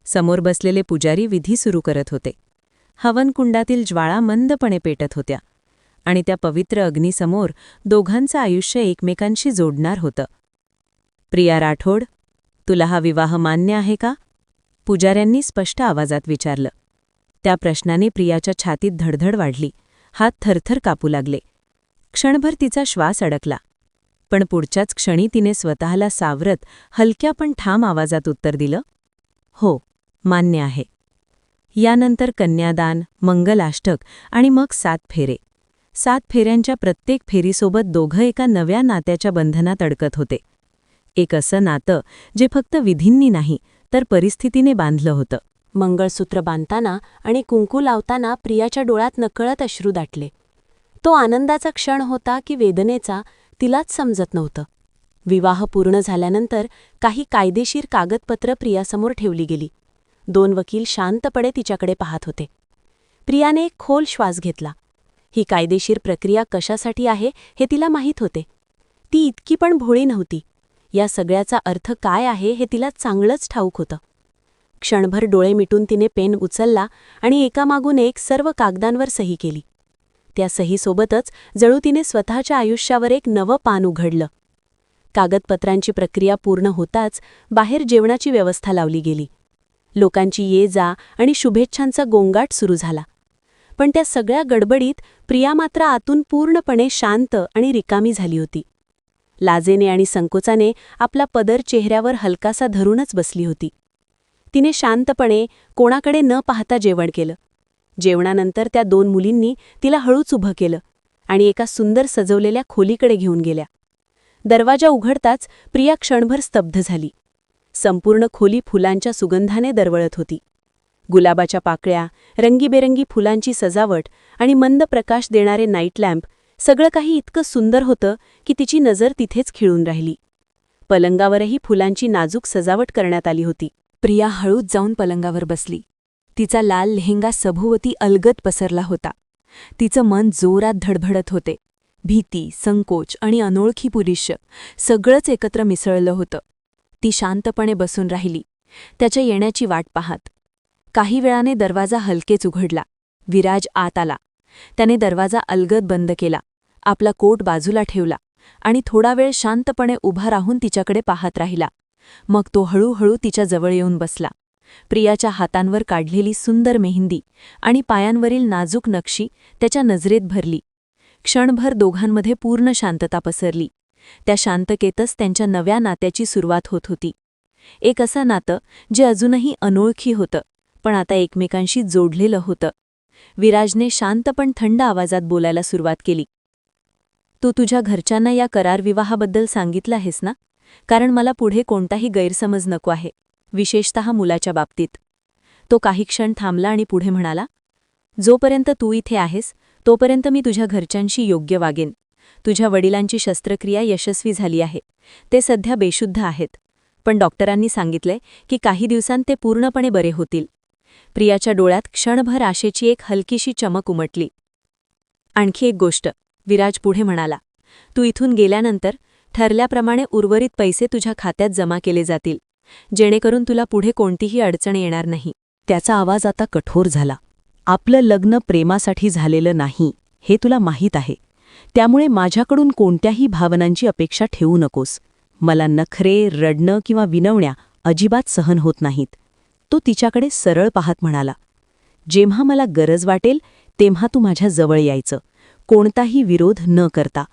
समोर बसलेले पुजारी विधी सुरू करत होते. हवनकुंडातील ज्वाळा मंदपणे पेटत होत्या आणि त्या पवित्र अग्नीसमोर दोघांचं आयुष्य एकमेकांशी जोडणार होतं. प्रिया राठोड, तुला हा विवाह मान्य आहे का? पुजाऱ्यांनी स्पष्ट आवाजात विचारलं. त्या प्रश्नाने प्रियाच्या छातीत धडधड वाढली. हात थरथर कापू लागले. क्षणभर तिचा श्वास अडकला, पण पुढच्याच क्षणी तिने स्वतःला सावरत हलक्या पण ठाम आवाजात उत्तर दिलं, हो, मान्य आहे. यानंतर कन्यादान, मंगलाष्टक आणि मग 7 फेरे. 7 फेऱ्यांच्या प्रत्येक फेरीसोबत दोघं एका नव्या नात्याच्या बंधनात अडकत होते. एक असं नातं जे फक्त विधींनी नाही तर परिस्थितीने बांधलं होतं. मंगळसूत्र बांधताना आणि कुंकू लावताना प्रियाच्या डोळ्यात नकळत अश्रू दाटले. तो आनंदाचा क्षण होता की वेदनेचा तिलाच समजत नव्हतं. विवाह पूर्ण झाल्यानंतर काही कायदेशीर कागदपत्र प्रियासमोर ठेवली गेली. 2 वकील शांतपणे तिच्याकडे पाहत होते. प्रियाने एक खोल श्वास घेतला. ही कायदेशीर प्रक्रिया कशासाठी आहे हे तिला माहीत होते. ती इतकी पण भोळी नव्हती. या सगळ्याचा अर्थ काय आहे हे तिला चांगलंच ठाऊक होतं. क्षणभर डोळे मिटून तिने पेन उचलला आणि एकामागून एक सर्व कागदांवर सही केली. त्या सहीसोबतच जणू तिने स्वतःच्या आयुष्यावर एक नवं पान उघडलं. कागदपत्रांची प्रक्रिया पूर्ण होताच बाहेर जेवणाची व्यवस्था लावली गेली. लोकांची ये जा आणि शुभेच्छांचा गोंगाट सुरू झाला. पण त्या सगळ्या गडबडीत प्रिया मात्र आतून पूर्णपणे शांत आणि रिकामी झाली होती. लाजेने आणि संकोचाने आपला पदर चेहऱ्यावर हलकासा धरूनच बसली होती. तिने शांतपणे कोणाकडे न पाहता जेवण केलं. जेवणानंतर त्या 2 मुलींनी तिला हळूच उभं केलं आणि एका सुंदर सजवलेल्या खोलीकडे घेऊन गेल्या. दरवाजा उघडताच प्रिया क्षणभर स्तब्ध झाली. संपूर्ण खोली फुलांच्या सुगंधाने दरवळत होती. गुलाबाच्या पाकळ्या, रंगीबेरंगी फुलांची सजावट आणि मंद प्रकाश देणारे नाईट लॅम्प, सगळं काही इतकं सुंदर होतं की तिची नजर तिथेच खिळून राहिली. पलंगावरही फुलांची नाजूक सजावट करण्यात आली होती. प्रिया हळूच जाऊन पलंगावर बसली. तिचा लाल लेहेंगा सभोवती अलगद पसरला होता. तिचं मन जोरात धडधडत होते. भीती, संकोच आणि अनोळखी पुरुष सगळंच एकत्र मिसळलं होतं. ती शांतपणे बसून राहिली, त्याच्या येण्याची वाट पाहत. काही वेळाने दरवाजा हलकेच उघडला. विराज आत आला. त्याने दरवाजा अलगद बंद केला, आपला कोट बाजूला ठेवला आणि थोडा वेळ शांतपणे उभा राहून तिच्याकडे पाहत राहिला. मग तो हळूहळू तिच्या जवळ येऊन बसला. प्रियाच्या हातांवर काढलेली सुंदर मेहंदी आणि पायांवरील नाजूक नक्षी त्याच्या नजरेत भरली. क्षणभर दोघांमध्ये पूर्ण शांतता पसरली. त्या शांततेतच त्यांच्या नव्या नात्याची सुरुवात होत होती. एक असं नातं जे अजूनही अनोळखी होतं, पण आता एकमेकांशी जोडलेलं होतं. विराजने शांत पण थंड आवाजात बोलायला सुरुवात केली. तू तुझ्या घरच्यांना या करार विवाहाबद्दल सांगितलं आहेस ना? कारण मला पुढे कोणताही गैरसमज नको आहे, विशेषतः मुलाच्या बाबतीत. तो काही क्षण थांबला आणि पुढे म्हणाला, जोपर्यंत तू इथे आहेस तोपर्यंत मी तुझ्या घरच्यांशी योग्य वागेन. तुझ्या वडिलांची शस्त्रक्रिया यशस्वी झाली आहे. ते सध्या बेशुद्ध आहेत, पण डॉक्टरांनी सांगितलंय की काही दिवसांत ते पूर्णपणे बरे होतील. प्रियाच्या डोळ्यात क्षणभर आशेची एक हलकीशी चमक उमटली. आणखी एक गोष्ट, विराज पुढे म्हणाला, तू इथून गेल्यानंतर ठरल्याप्रमाणे उर्वरित पैसे तुझ्या खात्यात जमा केले जातील, जेणेकरून तुला पुढे कोणतीही अडचण येणार नाही. त्याचा आवाज आता कठोर झाला. आपलं लग्न प्रेमासाठी झालेलं नाही हे तुला माहीत आहे. त्यामुळे माझ्याकडून कोणत्याही भावनांची अपेक्षा ठेवू नकोस. मला नखरे, रडणं किंवा विनवण्या अजिबात सहन होत नाहीत. तो तिच्याकडे सरळ पाहत म्हणाला, जेव्हा मला गरज वाटेल तेव्हा तू माझ्या जवळ यायचं, कोणताही विरोध न करता.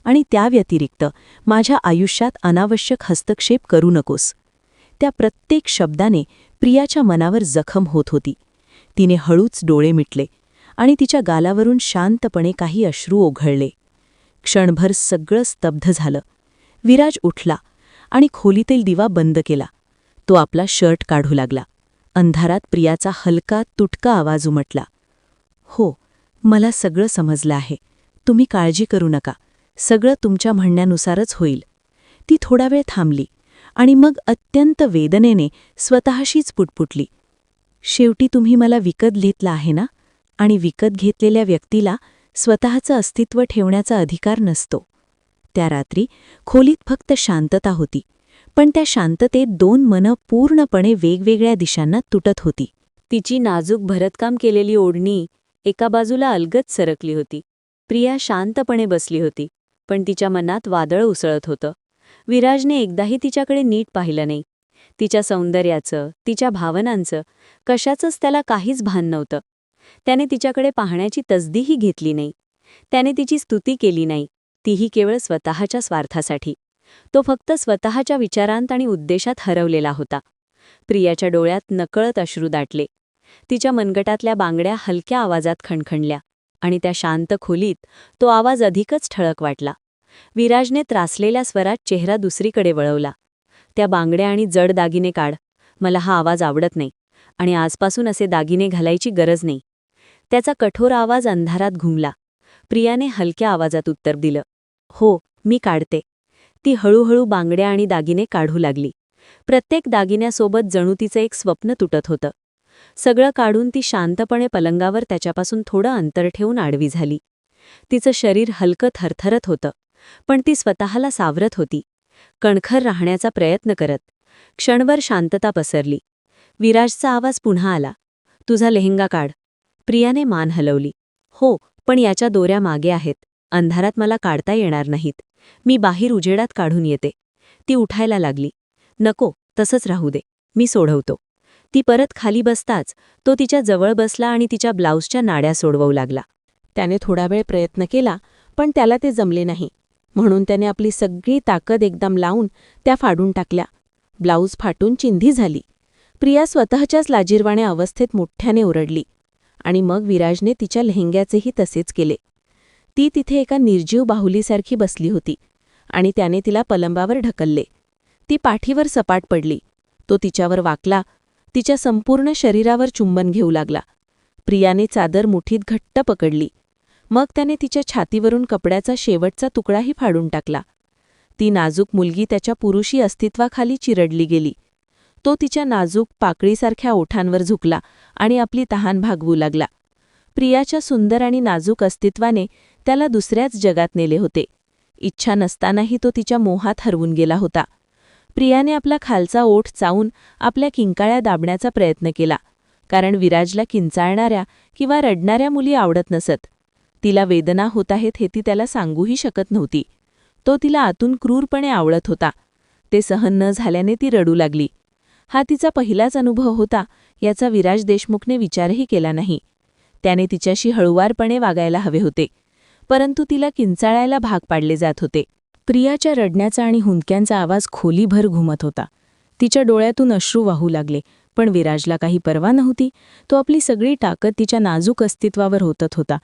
आणि त्या व्यतिरिक्त माझ्या आयुष्यात अनावश्यक हस्तक्षेप करू नकोस. त्या प्रत्येक शब्दाने प्रियाच्या मनावर जखम होत होती. तिने हळूच डोळे मिटले आणि तिच्या गालावरून शांतपणे काही अश्रू ओघळले. क्षणभर सगळं स्तब्ध झालं. विराज उठला आणि खोलीतील दिवा बंद केला. तो आपला शर्ट काढू लागला. अंधारात प्रियाचा हलका तुटका आवाज उमटला, हो, मला सगळं समजलं आहे. तुम्ही काळजी करू नका, सगळं तुमच्या म्हणण्यानुसारच होईल. ती थोडा वेळ थांबली आणि मग अत्यंत वेदनेने स्वतःशीच पुटपुटली, शेवटी तुम्ही मला विकत घेतला आहे ना, आणि विकत घेतलेल्या व्यक्तीला स्वतःचं अस्तित्व ठेवण्याचा अधिकार नसतो. त्या रात्री खोलीत फक्त शांतता होती, पण त्या शांततेत 2 मनं पूर्णपणे वेगवेगळ्या दिशांना तुटत होती. तिची नाजूक भरतकाम केलेली ओढणी एका बाजूला अलगद सरकली होती. प्रिया शांतपणे बसली होती, पण तिच्या मनात वादळ उसळत होतं. विराजने एकदाही तिच्याकडे नीट पाहिलं नाही. तिच्या सौंदर्याचं, तिच्या भावनांचं, कशाचंच त्याला काहीच भान नव्हतं. त्याने तिच्याकडे पाहण्याची तसदीही घेतली नाही. त्याने तिची स्तुती केली नाही, तीही केवळ स्वतःच्या स्वार्थासाठी. तो फक्त स्वतःच्या विचारांत आणि उद्देशात हरवलेला होता. प्रियाच्या डोळ्यात नकळत अश्रू दाटले. तिच्या मनगटातल्या बांगड्या हलक्या आवाजात खणखणल्या आणि त्या शांत खोलीत तो आवाज अधिकच ठळक वाटला. विराजने त्रासलेल्या स्वरात चेहरा दुसरीकडे वळवला. त्या बांगड्या आणि जड दागिने काढ. मला हा आवाज आवडत नाही आणि आजपासून असे दागिने घालायची गरज नाही. त्याचा कठोर आवाज अंधारात घुमला, प्रियाने हलक्या आवाजात उत्तर दिलं. हो, मी काढते. ती हळूहळू बांगड्या आणि दागिने काढू लागली. प्रत्येक दागिन्यासोबत जणू तिचं एक स्वप्न तुटत होतं. सगळं काढून ती शांतपणे पलंगावर त्याच्यापासून थोडं अंतर ठेवून आडवी झाली. तिचं शरीर हलकं थरथरत होतं, पण ती स्वतःला सावरत होती, कणखर राहण्याचा प्रयत्न करत. क्षणभर शांतता पसरली. विराजचा आवाज पुन्हा आला. तुझा लेहंगा काढ. प्रियाने मान हलवली. हो, पण याच्या दोऱ्या मागे आहेत. अंधारात मला काढता येणार नाहीत. मी बाहेर उजेडात काढून येते. ती उठायला लागली. नको, तसंच राहू दे. मी सोडवतो. ती परत खाली बसताच तो तिच्या जवळ बसला आणि तिच्या ब्लाऊजच्या नाड्या सोडवू लागला. त्याने थोडा वेळ प्रयत्न केला, पण त्याला ते जमले नाही. म्हणून त्याने आपली सगळी ताकद एकदम लावून त्या फाडून टाकल्या. ब्लाऊज फाटून चिंधी झाली. प्रिया स्वतःच्याच लाजिरवाण्या अवस्थेत मोठ्याने ओरडली. आणि मग विराजने तिच्या लेहंग्याचेही तसेच केले. ती तिथे एका निर्जीव बाहुलीसारखी बसली होती आणि त्याने तिला पलंबावर ढकलले. ती पाठीवर सपाट पडली. तो तिच्यावर वाकला. तिच्या संपूर्ण शरीरावर चुंबन घेऊ लागला. प्रियाने चादर मुठीत घट्ट पकडली. मग त्याने तिच्या छातीवरून कपड्याचा शेवटचा तुकडाही फाडून टाकला. ती नाजूक मुलगी त्याच्या पुरुषी अस्तित्वाखाली चिरडली गेली. तो तिच्या नाजूक पाकळीसारख्या ओठांवर झुकला आणि आपली तहान भागवू लागला. प्रियाच्या सुंदर आणि नाजूक अस्तित्वाने त्याला दुसऱ्याच जगात नेले होते. इच्छा नसतानाही तो तिच्या मोहात हरवून गेला होता. प्रियाने आपला खालचा ओठ चावून आपल्या किंकाळ्या दाबण्याचा प्रयत्न केला, कारण विराजला किंचाळणाऱ्या किंवा रडणाऱ्या मुली आवडत नसत. तिला वेदना होत आहेत हे ती त्याला सांगूही शकत नव्हती. तो तिला आतून क्रूरपणे आवडत होता. ते सहन न झाल्याने ती रडू लागली. हा तिचा पहिलाच अनुभव होता याचा विराज देशमुखने विचारही केला नाही. त्याने तिच्याशी हळुवारपणे वागायला हवे होते, परंतु तिला किंचाळायला भाग पाडले जात होते. प्रियाच्या रडण्याचा आणि हुंदक्यांचा आवाज खोलीभर घुमत होता. तिच्या डोळ्यातून अश्रू वाहू लागले, पण विराजला काही पर्वा नव्हती. तो आपली सगळी ताकद तिच्या नाजूक अस्तित्वावर ओतत होता.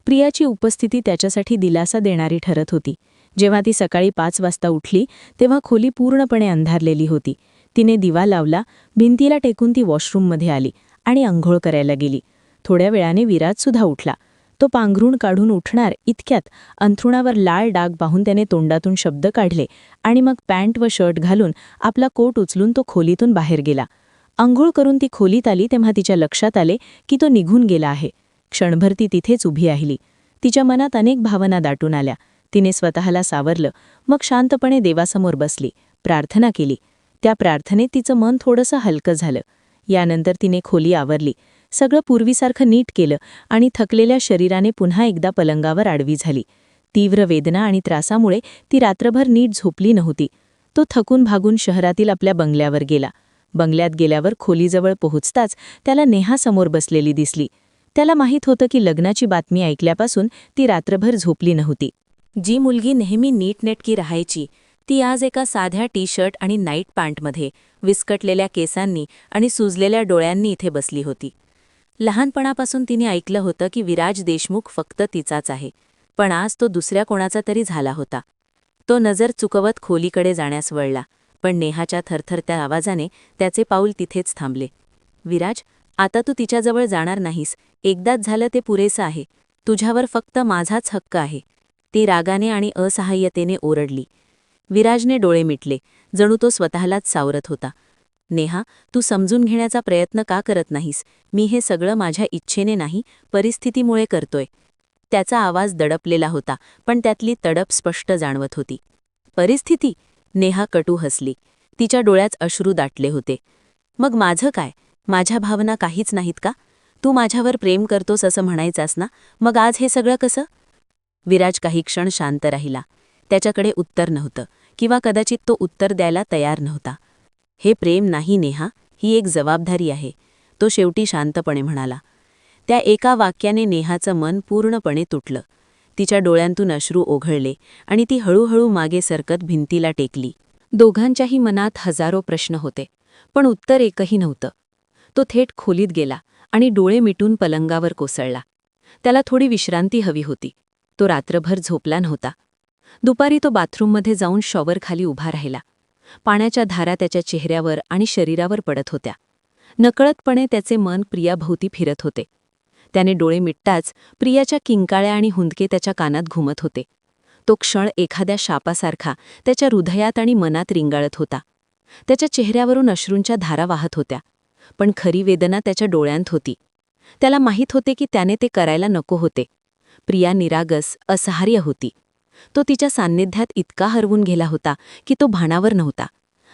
प्रियाची उपस्थिती त्याच्यासाठी दिलासा देणारी ठरत होती. जेव्हा ती सकाळी 5 वाजता उठली तेव्हा खोली पूर्णपणे अंधारलेली होती. तिने दिवा लावला, भिंतीला टेकून ती वॉशरूममध्ये आली आणि अंघोळ करायला गेली. थोड्या वेळाने विराजसुद्धा उठला. तो पांघरूण काढून उठणार इतक्यात अंथरुणावर लाल डाग पाहून त्याने तोंडातून शब्द काढले आणि मग पॅन्ट व शर्ट घालून आपला कोट उचलून तो खोलीतून बाहेर गेला. अंघोळ करून ती खोलीत आली तेव्हा तिच्या लक्षात आले की तो निघून गेला आहे. क्षणभर ती तिथेच उभी राहिली. तिच्या मनात अनेक भावना दाटून आल्या. तिने स्वतःला सावरलं, मग शांतपणे देवासमोर बसली, प्रार्थना केली. त्या प्रार्थनेत तिचं मन थोडंसं हलकं झालं. यानंतर तिने खोली आवरली, सगळं पूर्वीसारखं नीट केलं आणि थकलेल्या शरीराने पुन्हा एकदा पलंगावर आडवी झाली. तीव्र वेदना आणि त्रासामुळे ती रात्रभर नीट झोपली नव्हती. तो थकून भागून शहरातील आपल्या बंगल्यावर गेला. बंगल्यात गेल्यावर खोलीजवळ पोहोचताच त्याला नेहा समोर बसलेली दिसली. त्याला माहीत होतं की लग्नाची बातमी ऐकल्यापासून ती रात्रभर झोपली नव्हती. जी मुलगी नेहमी नीटनेटकी राहायची ती आज एका साध्या टी-शर्ट आणि नाईट पॅन्टमध्ये, विस्कटलेल्या केसांनी आणि सुजलेल्या डोळ्यांनी इथे बसली होती. लहानपणापासून तिने ऐकलं होतं की विराज देशमुख फक्त तिचाच आहे, पण आज तो दुसऱ्या कोणाचा तरी झाला होता. तो नजर चुकवत खोलीकडे जाण्यास वळला, पण नेहाच्या थरथरत्या आवाजाने त्याचे पाऊल तिथेच थांबले. विराज, आता तू तिच्याजवळ जाणार नाहीस. एकदाच झालं ते पुरेसं आहे. तुझ्यावर फक्त माझाच हक्क आहे. ती रागाने आणि असहाय्यतेने ओरडली. विराजने डोळे मिटले, जणू तो स्वतःलाच सावरत होता. नेहा, तू समजून घेण्याचा प्रयत्न का करत नाहीस? मी हे सगळं माझ्या इच्छेने नाही, परिस्थितीमुळे करतोय. त्याचा आवाज दडपलेला होता, पण त्यातली तडप स्पष्ट जाणवत होती. परिस्थिती? नेहा कटू हसली. तिच्या डोळ्यात अश्रू दाटले होते. मग माझं काय? माझ्या भावना काहीच नाहीत का? तू माझ्यावर प्रेम करतोस असं म्हणायचास ना? मग आज हे सगळं कसं? विराज काही क्षण शांत राहिला. त्याच्याकडे उत्तर नव्हतं, किंवा कदाचित तो उत्तर द्यायला तयार नव्हता. हे प्रेम नाही नेहा, ही एक जबाबदारी आहे, तो शेवटी शांतपणे म्हणाला. त्या एका वाक्याने नेहाचं मन पूर्णपणे तुटलं. तिच्या डोळ्यांतून अश्रू ओघळले आणि ती हळूहळू मागे सरकत भिंतीला टेकली. दोघांच्याही मनात हजारो प्रश्न होते, पण उत्तर एकही नव्हतं. तो थेट खोलीत गेला आणि डोळे मिटून पलंगावर कोसळला. त्याला थोडी विश्रांती हवी होती. तो रात्रभर झोपला नव्हता. दुपारी तो बाथरूममध्ये जाऊन शॉवरखाली उभा राहिला. पाण्याच्या धारा त्याच्या चेहऱ्यावर आणि शरीरावर पडत होत्या. नकळतपणे त्याचे मन प्रियाभोवती फिरत होते. त्याने डोळे मिटताच प्रियाच्या किंकाळ्या आणि हुंदके त्याच्या कानात घुमत होते. तो क्षण एखाद्या शापासारखा त्याच्या हृदयात आणि मनात रिंगाळत होता. त्याच्या चेहऱ्यावरून अश्रूंच्या धारा वाहत होत्या, पण खरी वेदना त्याच्या डोळ्यांत होती. त्याला माहीत होते की त्याने ते करायला नको होते. प्रिया निरागस, असहार्य होती. तो तिच्या सान्निध्यात इतका हरवून गेला होता की तो भानावर नव्हता,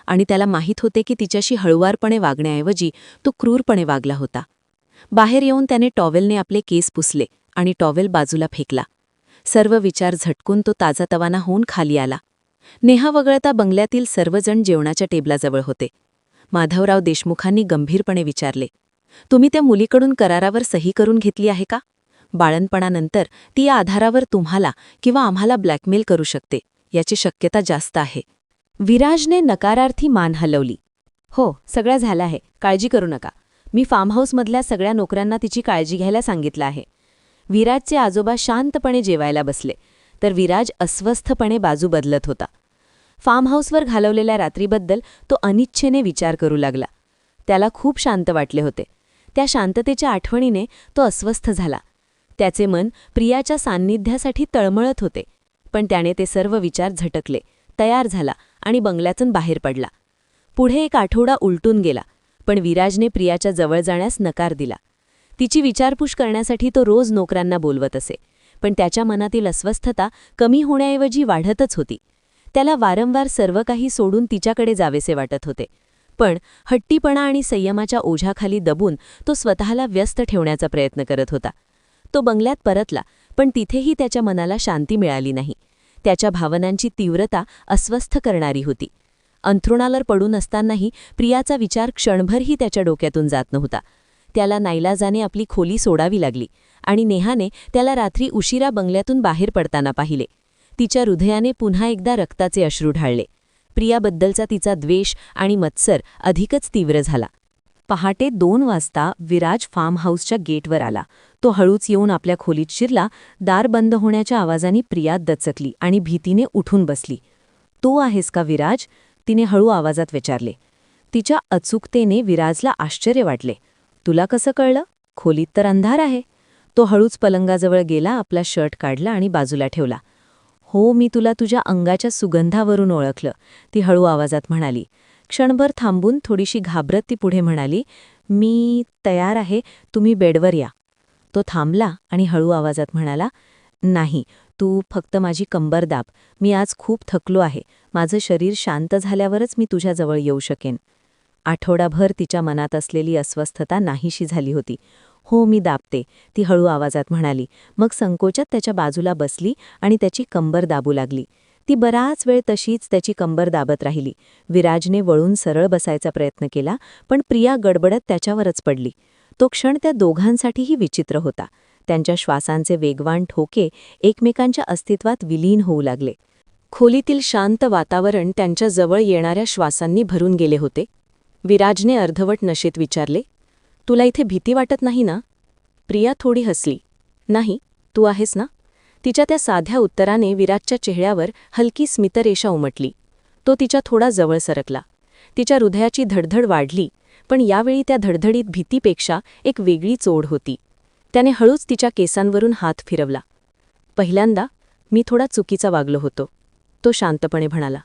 आणि त्याला माहीत होते की तिच्याशी हळुवारपणे वागण्याऐवजी तो क्रूरपणे वागला होता. बाहेर येऊन त्याने टॉवेलने आपले केस पुसले आणि टॉवेल बाजूला फेकला. सर्व विचार झटकून तो ताजातवाना होऊन खाली आला. नेहा वगळता बंगल्यातील सर्वजण जेवणाच्या टेबलाजवळ होते. माधवराव देशमुखांनी गंभीरपणे विचारले, तुम्ही त्या मुलीकडून करारावर सही करून घेतली आहे का? बाळणपणानंतर ती या आधारावर तुम्हाला किंवा आम्हाला ब्लॅकमेल करू शकते, याची शक्यता जास्त आहे. विराजने नकारार्थी मान हलवली. हो, सगळं झालं आहे, काळजी करू नका. मी फार्महाऊसमधल्या सगळ्या नोकऱ्यांना तिची काळजी घ्यायला सांगितलं आहे. विराजचे आजोबा शांतपणे जेवायला बसले, तर विराज अस्वस्थपणे बाजू बदलत होता. फार्महाऊसवर घालवलेल्या रात्रीबद्दल तो अनिच्छेने विचार करू लागला. त्याला खूप शांत वाटले होते. त्या शांततेच्या आठवणीने तो अस्वस्थ झाला. त्याचे मन प्रियाच्या सान्निध्यासाठी तळमळत होते, पण त्याने ते सर्व विचार झटकले, तयार झाला आणि बंगल्यातून बाहेर पडला. पुढे एक आठवडा उलटून गेला, पण विराजने प्रियाच्या जवळ जाण्यास नकार दिला. तिची विचारपूस करण्यासाठी तो रोज नोकरांना बोलवत असे, पण त्याच्या मनातील अस्वस्थता कमी होण्याऐवजी वाढतच होती. त्याला वारंवार सर्व काही सोडून तिच्याकडे जावेसे वाटत होते, पण हट्टीपणा आणि संयमाच्या ओझ्याखाली दबून तो स्वतःला व्यस्त ठेवण्याचा प्रयत्न करत होता. तो बंगल्यात परतला, पण तिथेही त्याच्या मनाला शांती मिळाली नाही. त्याच्या भावनांची तीव्रता अस्वस्थ करणारी होती. अंथरुणावर पडून असतानाही प्रियाचा विचार क्षणभरही त्याच्या डोक्यातून जात नव्हता. त्याला नाईलाजाने आपली खोली सोडावी लागली, आणि नेहाने त्याला रात्री उशिरा बंगल्यातून बाहेर पडताना पाहिले. तिच्या हृदयाने पुन्हा एकदा रक्ताचे अश्रू ढाळले. प्रियाबद्दलचा तिचा द्वेष आणि मत्सर अधिकच तीव्र झाला. पहाटे 2 वाजता विराज फार्महाऊसच्या गेटवर आला. तो हळूच येऊन आपल्या खोलीत शिरला. दार बंद होण्याच्या आवाजाने प्रिया दचकली आणि भीतीने उठून बसली. तू आहेस का विराज? तिने हळू आवाजात विचारले. तिच्या अचूकतेने विराजला आश्चर्य वाटले. तुला कसं कळलं? खोलीत तर अंधार आहे. तो हळूच पलंगाजवळ गेला, आपला शर्ट काढला आणि बाजूला ठेवला. हो, मी तुला तुझ्या अंगाच्या सुगंधावरून ओळखलं, ती हळू आवाजात म्हणाली. क्षणभर थांबून थोडीशी घाबरत ती पुढे म्हणाली, मी तयार आहे, तुम्ही बेडवर या. तो थांबला आणि हळू आवाजात म्हणाला, नाही, तू फक्त माझी कंबर दाब. मी आज खूप थकलो आहे. माझं शरीर शांत झाल्यावरच मी तुझ्याजवळ येऊ शकेन. आठवडाभर तिच्या मनात असलेली अस्वस्थता नाहीशी झाली होती. हो, मी दाबते, ती हळू आवाजात म्हणाली. मग संकोचात त्याच्या बाजूला बसली आणि त्याची कंबर दाबू लागली. ती बराच वेळ तशीच त्याची कंबर दाबत राहिली. विराजने वळून सरळ बसायचा प्रयत्न केला, पण प्रिया गडबडत त्याच्यावरच पडली. तो क्षण त्या दोघांसाठीही विचित्र होता. त्यांच्या श्वासांचे वेगवान ठोके एकमेकांच्या अस्तित्वात विलीन होऊ लागले. खोलीतील शांत वातावरण त्यांच्या जवळ येणाऱ्या श्वासांनी भरून गेले होते. विराजने अर्धवट नशेत विचारले, तुला इथे भीती वाटत नाही ना? प्रिया थोडी हसली. नाही, तू आहेस ना? तिच्या त्या साध्या उत्तराने विराजच्या चेहऱ्यावर हलकी स्मितरेषा उमटली. तो तिच्या थोडा जवळ सरकला. तिच्या हृदयाची धडधड वाढली, पण यावेळी त्या धडधडीत भीतीपेक्षा एक वेगळी चोड होती. त्याने हळूच तिच्या केसांवरून हात फिरवला. पहिल्यांदा मी थोडा चुकीचा वागलो होतो, तो शांतपणे म्हणाला.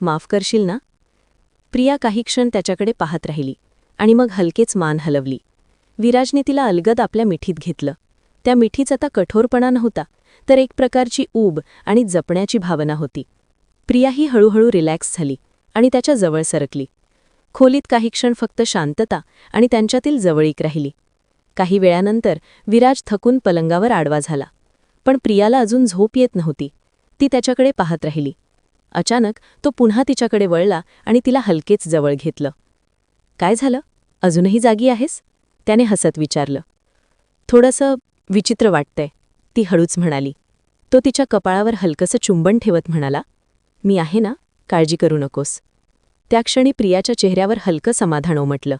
माफ करशील ना? प्रिया काही क्षण त्याच्याकडे पाहत राहिली आणि मग हलकेच मान हलवली. विराजने तिला अलगद आपल्या मिठीत घेतलं. त्या मिठीत आता कठोरपणा नव्हता, तर एक प्रकारची ऊब आणि जपण्याची भावना होती. प्रियाही हळूहळू रिलॅक्स झाली आणि त्याच्या जवळ सरकली. खोलीत काही क्षण फक्त शांतता आणि त्यांच्यातील जवळीक राहिली. काही वेळानंतर विराज थकून पलंगावर आडवा झाला, पण प्रियाला अजून झोप येत नव्हती. ती त्याच्याकडे पाहत राहिली. अचानक तो पुन्हा तिच्याकडे वळला आणि तिला हलकेच जवळ घेतलं. काय झालं? अजूनही जागी आहेस? त्याने हसत विचारलं. थोडंसं विचित्र वाटतंय, ती हळूच म्हणाली. तो तिच्या कपाळावर हलकंसं चुंबन ठेवत म्हणाला, मी आहे ना, काळजी करू नकोस. त्या क्षणी प्रियाच्या चेहऱ्यावर हलकं समाधान उमटलं.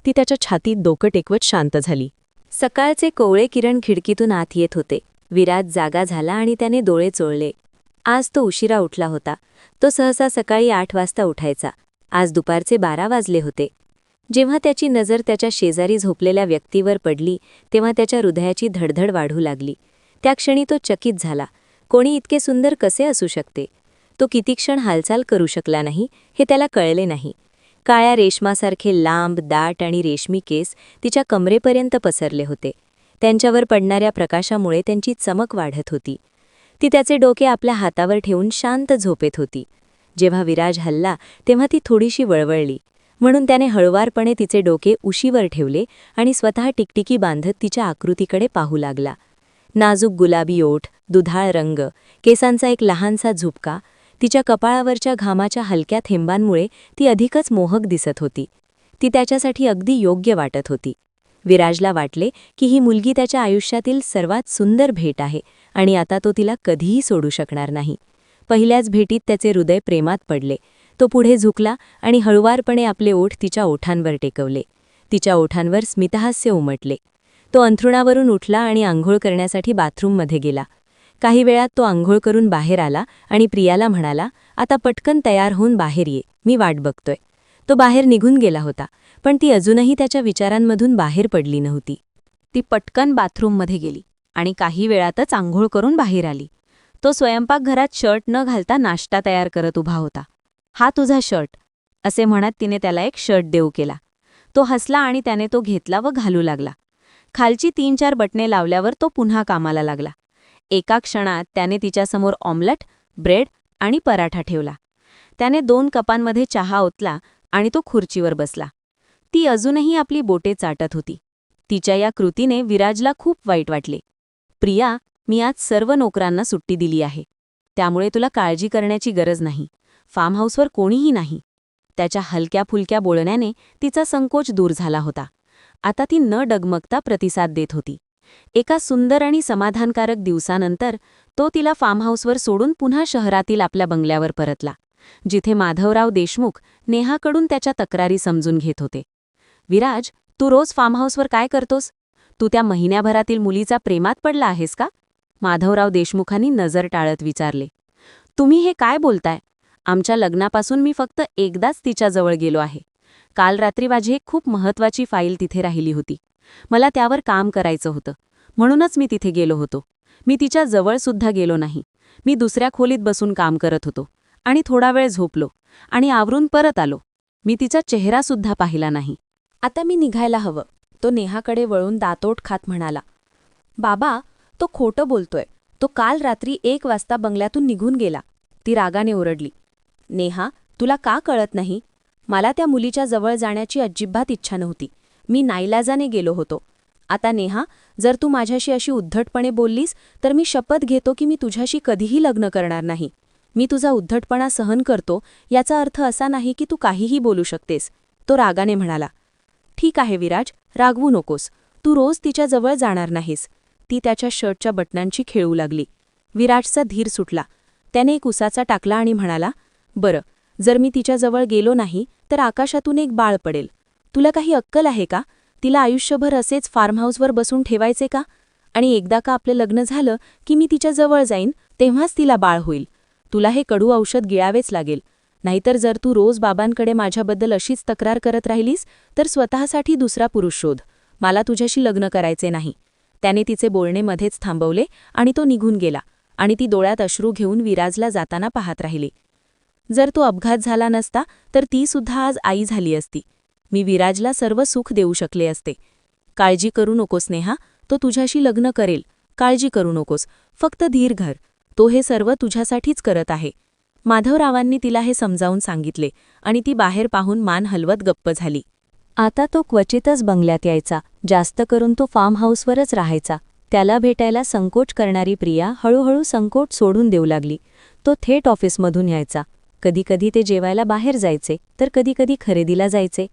ती त्याच्या छातीत डोकं टेकवत शांत झाली. सकाळचे कोवळे किरण खिडकीतून आत येत होते. विराज जागा झाला आणि त्याने डोळे चोळले. आज तो उशिरा उठला होता. तो सहसा सकाळी 8 वाजता उठायचा. आज दुपारचे 12 वाजले होते. जेव्हा त्याची नजर त्याच्या शेजारी झोपलेल्या व्यक्तीवर पडली तेव्हा त्याच्या हृदयाची धडधड वाढू लागली. त्या क्षणी तो चकित झाला. कोणी इतके सुंदर कसे असू शकते? तो किती क्षण हालचाल करू शकला नाही हे त्याला कळले नाही. काळ्या रेशमासारखे लांब, दाट आणि रेशमी केस तिच्या कमरेपर्यंत पसरले होते. त्यांच्यावर पडणाऱ्या प्रकाशामुळे त्यांची चमक वाढत होती. ती त्याचे डोके आपल्या हातावर ठेवून शांत झोपेत होती. जेव्हा विराज हलला तेव्हा ती थोडीशी वळवळली, म्हणून त्याने हळुवारपणे तिचे डोके उशीवर ठेवले आणि स्वतः टिकटिकी बांधत तिच्या आकृतीकडे पाहू लागला. नाजूक गुलाबी ओठ, दुधाळ रंग, केसांचा एक लहानसा झुपका, तिच्या कपाळावरच्या घामाच्या हलक्या थेंबांमुळे ती अधिकच मोहक दिसत होती. ती त्याच्यासाठी अगदी योग्य वाटत होती. विराजला वाटले की ही मुलगी त्याच्या आयुष्यातील सर्वात सुंदर भेट आहे आणि आता तो तिला कधीही सोडू शकणार नाही. पहिल्याच भेटीत त्याचे हृदय प्रेमात पडले. तो पुढे झुकला आणि हळुवारपणे आपले ओठ तिच्या ओठांवर टेकवले. तिच्या ओठांवर स्मितहास्य उमटले. तो अंथरुणावरून उठला आणि आंघोळ करण्यासाठी बाथरूममध्ये गेला. काही वेळात तो आंघोळ करून बाहेर आला आणि प्रियाला म्हणाला, आता पटकन तयार होऊन बाहेर ये, मी वाट बघतोय. तो बाहेर निघून गेला होता, पण ती अजूनही त्याच्या विचारांमधून बाहेर पडली नव्हती. ती पटकन बाथरूममध्ये गेली आणि काही वेळातच आंघोळ करून बाहेर आली. तो स्वयंपाकघरात शर्ट न घालता नाश्ता तयार करत उभा होता. हा तुझा शर्ट, असे म्हणत तिने त्याला एक शर्ट देऊ केला. तो हसला आणि त्याने तो घेतला व घालू लागला. खालची 3-4 बटणे लावल्यावर तो पुन्हा कामाला लागला. एका क्षणात त्याने तिच्यासमोर ऑमलेट, ब्रेड आणि पराठा ठेवला. त्याने 2 कपांमध्ये चहा ओतला आणि तो खुर्चीवर बसला. ती अजूनही आपली बोटे चाटत होती. तिच्या या कृतीने विराजला खूप वाईट वाटले. प्रिया, मी आज सर्व नोकरांना सुट्टी दिली आहे, त्यामुळे तुला काळजी करण्याची गरज नाही. फार्म हाऊसवर कोणीही नाही. त्याच्या हलक्या फुलक्या बोलण्याने तिचा संकोच दूर झाला होता. आता ती न डगमगता प्रतिसाद देत होती. एका सुंदर आणि समाधानकारक दिवसानंतर तो तिला फार्म हाऊसवर सोडून पुन्हा शहरातील आपल्या बंगल्यावर परतला, जिथे माधवराव देशमुख नेहाकडून त्याच्या तक्रारी समजून घेत होते. विराज, तू रोज फार्म हाऊसवर काय करतोस? तू त्या महिन्याभरातील मुलीचा प्रेमात पडला आहेस का? माधवराव देशमुखांनी नजर टाळत विचारले. तुम्ही हे काय बोलताय? आमच्या लग्नापासून मी फक्त एकदाच तिच्याजवळ गेलो आहे. काल रात्री माझी एक खूप महत्त्वाची फाईल तिथे राहिली होती. मला त्यावर काम करायचं होतं, म्हणूनच मी तिथे गेलो होतो. मी तिच्या जवळसुद्धा गेलो नाही. मी दुसऱ्या खोलीत बसून काम करत होतो आणि थोडा वेळ झोपलो आणि आवरून परत आलो. मी तिचा चेहरासुद्धा पाहिला नाही. आता मी निघायला हवं, तो नेहाकडे वळून दातोट खात म्हणाला. बाबा, तो खोटं बोलतोय. तो काल रात्री 1 वाजता बंगल्यातून निघून गेला. ती रागाने ओरडली. नेहा, तुला का कळत नाही? मला त्या मुलीच्या जवळ जाण्याची अजिबात इच्छा नव्हती. मी नाईलाजाने गेलो होतो. आता नेहा, जर तू माझ्याशी अशी उद्धटपणे बोललीस तर मी शपथ घेतो की मी तुझ्याशी कधीही लग्न करणार नाही. मी तुझा उद्धटपणा सहन करतो याचा अर्थ असा नाही की तू काहीही बोलू शकतेस, तो रागाने म्हणाला. ठीक आहे विराज, रागवू नकोस. तू रोज तिच्याजवळ जाणार नाहीस. ती त्याच्या शर्टच्या बटनांची खेळू लागली. विराजचा धीर सुटला. त्याने एक उसाचा टाकला आणि म्हणाला, बरं, जर मी तिच्याजवळ गेलो नाही तर आकाशातून एक बाळ पडेल. तुला काही अक्कल आहे का? तिला आयुष्यभर असेच फार्म हाऊसवर बसून ठेवायचे का? आणि एकदा का आपलं लग्न झालं की मी तिच्याजवळ जाईन तेव्हाच तिला बाळ होईल. तुला हे कडू औषध गिळावेच लागेल. नाहीतर जर तू रोज बाबांकडे माझ्याबद्दल अशीच तक्रार करत राहिलीस तर स्वतःसाठी दुसरा पुरुष शोध. मला तुझ्याशी लग्न करायचे नाही. त्याने तिचे बोलणे मध्येच थांबवले आणि तो निघून गेला आणि ती डोळ्यात अश्रू घेऊन विराजला जाताना पाहत राहिली. जर तो अपघात झाला नसता तर ती सुद्धा आज आई झाली असती. मी विराजला सर्व सुख देऊ शकले असते. काळजी करू नकोस नेहा, तो तुझ्याशी लग्न करेल. काळजी करू नकोस, फक्त धीर धर. तो हे सर्व तुझ्यासाठीच करत आहे. माधवरावांनी तिला हे समजावून सांगितले आणि ती बाहेर पाहून मान हलवत गप्प झाली. आता तो क्वचितच बंगल्यात यायचा. जास्त करून तो फार्म हाऊसवरच राहायचा. त्याला भेटायला संकोच करणारी प्रिया हळूहळू संकोच सोडून देऊ लागली. तो थेट ऑफिसमधून यायचा. कधीकधी ते जेवायला बाहेर जायचे तर कधीकधी खरेदीला जायचे.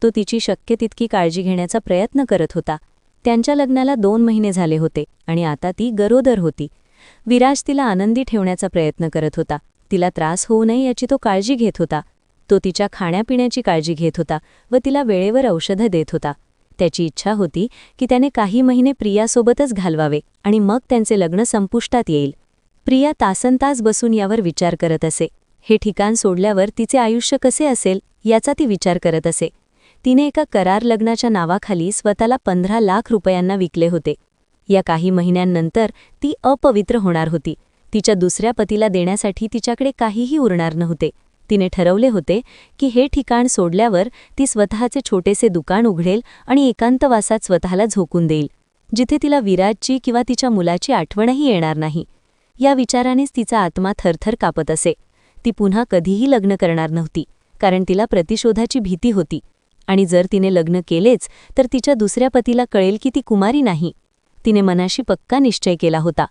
तो तिची शक्य तितकी काळजी घेण्याचा प्रयत्न करत होता. त्यांच्या लग्नाला 2 महिने झाले होते आणि आता ती गरोदर होती. विराज तिला आनंदी ठेवण्याचा प्रयत्न करत होता. तिला त्रास होऊ नये याची तो काळजी घेत होता. तो तिच्या खाण्यापिण्याची काळजी घेत होता व तिला वेळेवर औषधं देत होता. त्याची इच्छा होती की त्याने काही महिने प्रियासोबतच घालवावे आणि मग त्यांचे लग्न संपुष्टात येईल. प्रिया तासनतास बसून यावर विचार करत असे. हे ठिकाण सोडल्यावर तिचे आयुष्य कसे असेल याचा ती विचार करत असे. तिने एका करार लग्नाच्या नावाखाली स्वतःला 15 लाख रुपयांना विकले होते. या काही महिन्यांनंतर ती अपवित्र होणार होती. तिच्या दुसऱ्या पतीला देण्यासाठी तिच्याकडे काहीही उरणार नव्हते. तिने ठरवले होते की हे ठिकाण सोडल्यावर ती स्वतःचे छोटेसे दुकान उघडेल आणि एकांतवासात स्वतःला झोकून देईल, जिथे तिला विराजची किंवा तिच्या मुलाची आठवणही येणार नाही. या विचारानेच तिचा आत्मा थरथर कापत असे. ती पुन्हा कधीही लग्न करणार नव्हती, कारण तिला प्रतिशोधाची भीती होती. आणि जर तिने लग्न केलेच तर तिच्या दुसऱ्या पतीला कळेल की ती कुमारी नाही. तिने मनाशी पक्का निश्चय केला होता.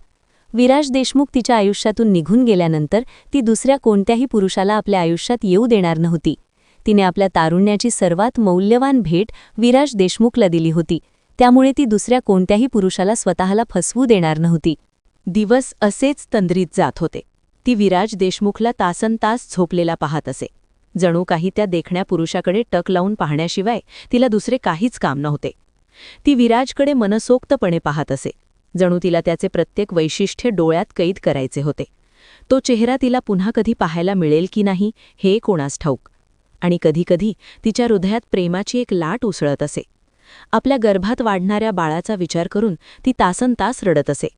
विराज देशमुख तिच्या आयुष्यातून निघून गेल्यानंतर ती दुसऱ्या कोणत्याही पुरुषाला आपल्या आयुष्यात येऊ देणार नव्हती. तिने आपल्या तारुण्याची सर्वात मौल्यवान भेट विराज देशमुखला दिली होती. त्यामुळे ती दुसऱ्या कोणत्याही पुरुषाला स्वतःला फसवू देणार नव्हती. दिवस असेच तंद्रीत जात होते. ती विराज देशमुखला तासनतास झोपलेला पाहत असे. जणू काही त्या देखण्या पुरुषाकडे टक लावून पाहण्याशिवाय तिला दुसरे काहीच काम नव्हते. ती विराजकडे मनसोक्तपणे पाहत असे, जणू तिला त्याचे प्रत्येक वैशिष्ट्य डोळ्यात कैद करायचे होते. तो चेहरा तिला पुन्हा कधी पाहायला मिळेल की नाही हे कोणास ठाऊक. आणि कधीकधी तिच्या हृदयात प्रेमाची एक लाट उसळत असे. आपल्या गर्भात वाढणाऱ्या बाळाचा विचार करून ती तासनतास रडत असे.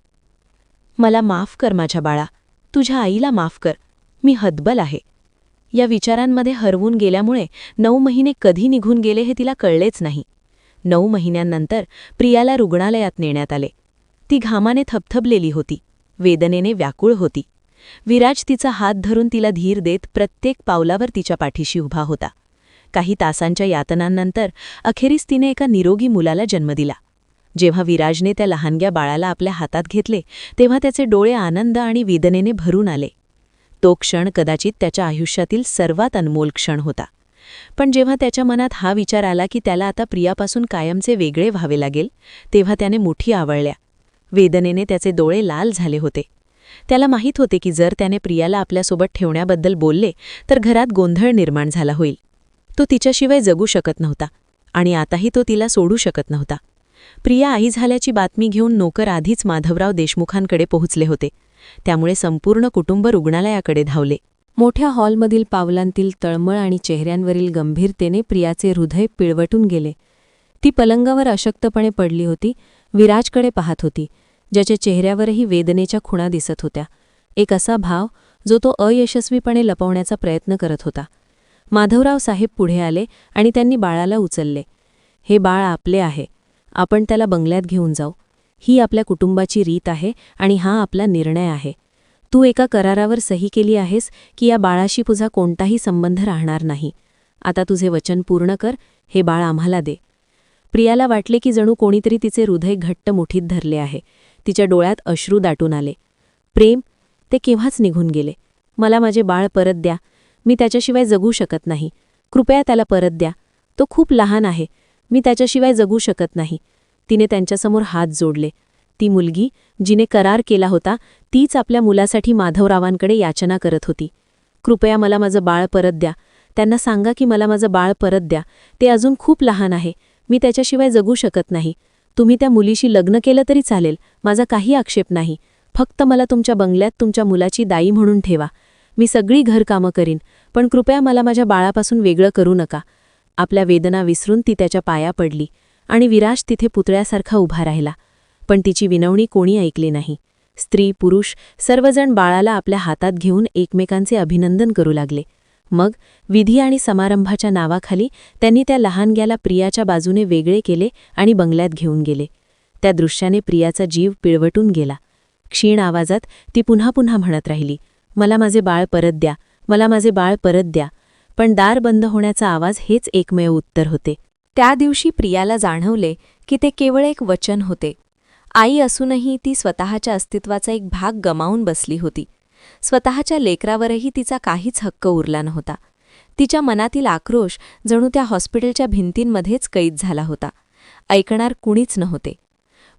मला माफ कर माझ्या बाळा, तुझ्या आईला माफ कर, मी हतबल आहे. या विचारांमध्ये हरवून गेल्यामुळे 9 महिने कधी निघून गेले हे तिला कळलेच नाही. 9 महिन्यांनंतर प्रियाला रुग्णालयात नेण्यात आले. ती घामाने थपथपलेली होती, वेदनेने व्याकुळ होती. विराज तिचा हात धरून तिला धीर देत प्रत्येक पावलावर तिच्या पाठीशी उभा होता. काही तासांच्या यातनांनंतर अखेरीस तिने एका निरोगी मुलाला जन्म दिला. जेव्हा विराजने त्या लहानग्या बाळाला आपल्या हातात घेतले तेव्हा त्याचे डोळे आनंद आणि वेदनेने भरून आले. तो क्षण कदाचित त्याच्या आयुष्यातील सर्वात अनमोल क्षण होता. पण जेव्हा त्याच्या मनात हा विचार आला की त्याला आता प्रियापासून कायमचे वेगळे व्हावे लागेल, तेव्हा त्याने मुठी आवळल्या. वेदनेने त्याचे डोळे लाल झाले होते. त्याला माहीत होते की जर त्याने प्रियाला आपल्यासोबत ठेवण्याबद्दल बोलले तर घरात गोंधळ निर्माण झाला होईल. तो तिच्याशिवाय जगू शकत नव्हता आणि आताही तो तिला सोडू शकत नव्हता. प्रिया आई झाल्याची बातमी घेऊन नोकर आधीच माधवराव देशमुखांकडे पोहोचले होते. त्यामुळे संपूर्ण कुटुंब रुग्णालयाकडे धावले. मोठ्या हॉलमधील पावलांतील तळमळ आणि चेहऱ्यांवरील गंभीरतेने प्रियाचे हृदय पिळवटून गेले. ती पलंगावर अशक्तपणे पडली होती, विराजकडे पाहत होती, ज्याच्या चेहऱ्यावरही वेदनेच्या खुणा दिसत होत्या. एक असा भाव जो तो अयशस्वीपणे लपवण्याचा प्रयत्न करत होता. माधवराव साहेब पुढे आले आणि त्यांनी बाळाला उचलले. हे बाळ आपले आहे, आपण त्याला बंगल्यात घेऊन जाऊ. ही आपल्या कुटुंबाची रीत आहे आणि हा आपला निर्णय आहे. तू एका करारावर सही केली आहेस की या बाळाशी तुझा कोणताही संबंध राहणार नाही. आता तुझे वचन पूर्ण कर, हे बाळ आम्हाला दे. प्रियाला वाटले की जणू कोणीतरी तिचे हृदय घट्ट मुठीत धरले आहे. तिच्या डोळ्यात अश्रू दाटून आले. प्रेम, ते केव्हाच निघून गेले. मला माझे बाळ परत द्या, मी त्याच्याशिवाय जगू शकत नाही. कृपया त्याला परत द्या. तो खूप लहान आहे, मी त्याच्याशिवाय जगू शकत नाही. तिने त्यांच्यासमोर हात जोडले. ती मुलगी जिने करार केला होता तीच आपल्या मुलासाठी माधवरावांकडे याचना करत होती. कृपया मला माझं बाळ परत द्या. त्यांना सांगा की मला माझं बाळ परत द्या. ते अजून खूप लहान आहे, मी त्याच्याशिवाय जगू शकत नाही. तुम्ही त्या मुलीशी लग्न केलं तरी चालेल, माझा काही आक्षेप नाही. फक्त मला तुमच्या बंगल्यात तुमच्या मुलाची दाई म्हणून ठेवा. मी सगळी घरकामं करीन, पण कृपया मला माझ्या बाळापासून वेगळं करू नका. आपल्या वेदना विसरून ती त्याच्या पाया पडली आणि विराज तिथे पुतळ्यासारखा उभा राहिला. पण तिची विनवणी कोणी ऐकली नाही. स्त्री पुरुष सर्वजण बाळाला आपल्या हातात घेऊन एकमेकांचे अभिनंदन करू लागले. मग विधी आणि समारंभाच्या नावाखाली त्यांनी त्या लहानग्याला प्रियाच्या बाजूने वेगळे केले आणि बंगल्यात घेऊन गेले. त्या दृश्याने प्रियाचा जीव पिळवटून गेला. क्षीण आवाजात ती पुन्हा पुन्हा म्हणत राहिली, मला माझे बाळ परत द्या, मला माझे बाळ परत द्या. पण दार बंद होण्याचा आवाज हेच एकमेव उत्तर होते. त्या दिवशी प्रियाला जाणवले की ते केवळ एक वचन होते. आई असूनही ती स्वतःच्या अस्तित्वाचा एक भाग गमावून बसली होती. स्वतःच्या लेकरावरही तिचा काहीच हक्क उरला नव्हता. तिच्या मनातील आक्रोश जणू त्या हॉस्पिटलच्या भिंतींमध्येच कैद झाला होता. ऐकणार कुणीच नव्हते.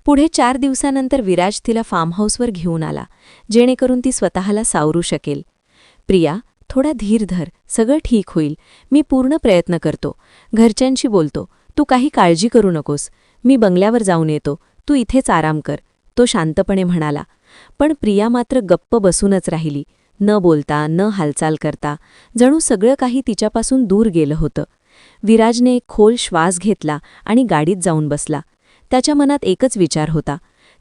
पुढे 4 दिवसानंतर विराज तिला फार्म हाऊसवर घेऊन आला, जेणेकरून ती स्वतःला सावरू शकेल. प्रिया, थोडा धीर धर, सगळं ठीक होईल. मी पूर्ण प्रयत्न करतो, घरच्यांशी बोलतो. तू काही काळजी करू नकोस. मी बंगल्यावर जाऊन येतो, तू इथेच आराम कर, तो शांतपणे म्हणाला. पण प्रिया मात्र गप्प बसूनच राहिली, न बोलता, न हालचाल करता. जणू सगळं काही तिच्यापासून दूर गेलं होतं. विराजने एक खोल श्वास घेतला आणि गाडीत जाऊन बसला. त्याच्या मनात एकच विचार होता,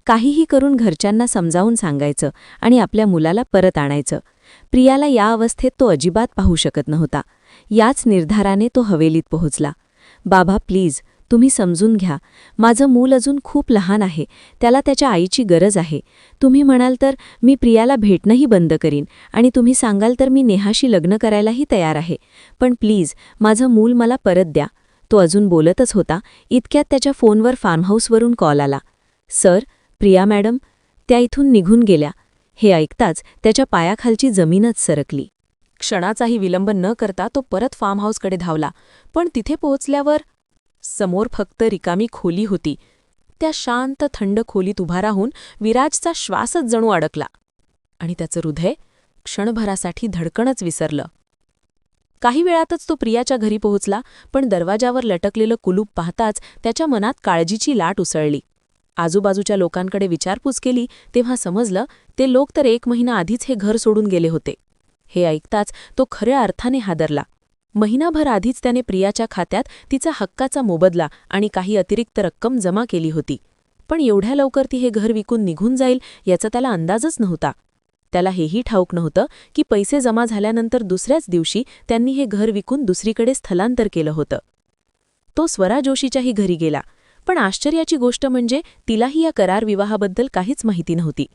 काहीही करून घरच्यांना समजावून सांगायचं आणि आपल्या मुलाला परत आणायचं. प्रियाला या अवस्थेत तो अजिबात पाहू शकत नव्हता. याच निर्धाराने तो हवेलीत पोहोचला. बाबा प्लीज, तुम्ही समजून घ्या. माझं मूल अजून खूप लहान आहे. त्याला त्याच्या आईची गरज आहे. तुम्ही म्हणाल तर मी प्रियाला भेटणंही बंद करीन आणि तुम्ही सांगाल तर मी नेहाशी लग्न करायलाही तयार आहे. पण प्लीज, माझं मूल मला परत द्या. तो अजून बोलतच होता, इतक्यात त्याच्या फोनवर फार्महाऊसवरून कॉल आला. सर, प्रिया मॅडम, त्या इथून निघून गेल्या. हे ऐकताच त्याच्या पायाखालची जमीनच सरकली. क्षणाचाही विलंब न करता तो परत फार्महाऊसकडे धावला. पण तिथे पोहोचल्यावर समोर फक्त रिकामी खोली होती. त्या शांत थंड खोलीत उभा राहून विराजचा श्वासच जणू अडकला आणि त्याचं हृदय क्षणभरासाठी धडकणच विसरलं. काही वेळातच तो प्रियाच्या घरी पोहोचला, पण दरवाजावर लटकलेलं कुलूप पाहताच त्याच्या मनात काळजीची लाट उसळली. आजूबाजूच्या लोकांकडे विचारपूस केली तेव्हा समजलं ते लोक तर 1 महिना आधीच हे घर सोडून गेले होते. हे ऐकताच तो खऱ्या अर्थाने हादरला. महिनाभर आधीच त्याने प्रियाच्या खात्यात तिचा हक्काचा मोबदला आणि काही अतिरिक्त रक्कम जमा केली होती. पण एवढ्या लवकर ती हे घर विकून निघून जाईल याचा त्याला अंदाजच नव्हता. त्याला हेही ठाऊक नव्हतं की पैसे जमा झाल्यानंतर दुसऱ्याच दिवशी त्यांनी हे घर विकून दुसरीकडे स्थलांतर केलं होतं. तो स्वरा जोशीच्याही घरी गेला, पण आश्चर्याची गोष्ट म्हणजे तिलाही या करार विवाहाबद्दल काहीच माहिती नव्हती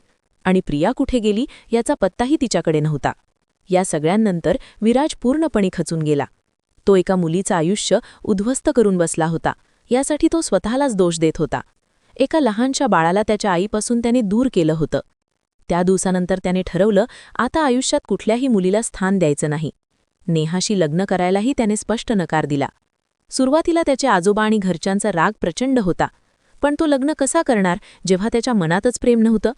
आणि प्रिया कुठे गेली याचा पत्ताही तिच्याकडे नव्हता. या सगळ्यांनंतर विराज पूर्णपणे खचून गेला. तो एका मुलीचं आयुष्य उद्ध्वस्त करून बसला होता. यासाठी तो स्वतःलाच दोष देत होता. एका लहानशा बाळाला त्याच्या आईपासून त्याने दूर केलं होतं. त्या दिवसानंतर त्याने ठरवलं, आता आयुष्यात कुठल्याही मुलीला स्थान द्यायचं नाही. नेहाशी लग्न करायलाही त्याने स्पष्ट नकार दिला. सुरुवातीला त्याचे आजोबा आणि घरच्यांचा राग प्रचंड होता, पण तो लग्न कसा करणार जेव्हा त्याच्या मनातच प्रेम नव्हतं?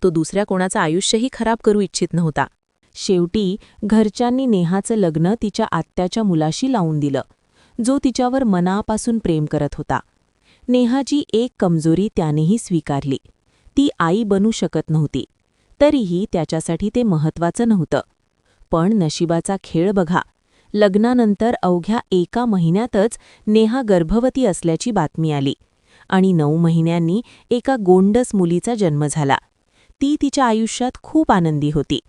तो दुसऱ्या कोणाचं आयुष्यही खराब करू इच्छित नव्हता. शेवटी घरच्यांनी नेहाचं लग्न तिच्या आत्याच्या मुलाशी लावून दिलं, जो तिच्यावर मनापासून प्रेम करत होता. नेहाची एक कमजोरी त्यानेही स्वीकारली. ती आई बनू शकत नव्हती. तरीही त्याच्यासाठी ते महत्त्वाचं नव्हतं. पण नशिबाचा खेळ बघा. लग्नानंतर अवघ्या 1 महिन्यातच नेहा गर्भवती असल्याची बातमी आली आणि 9 महिन्यांनी एका गोंडस मुलीचा जन्म झाला. ती तिच्या आयुष्यात खूप आनंदी होती.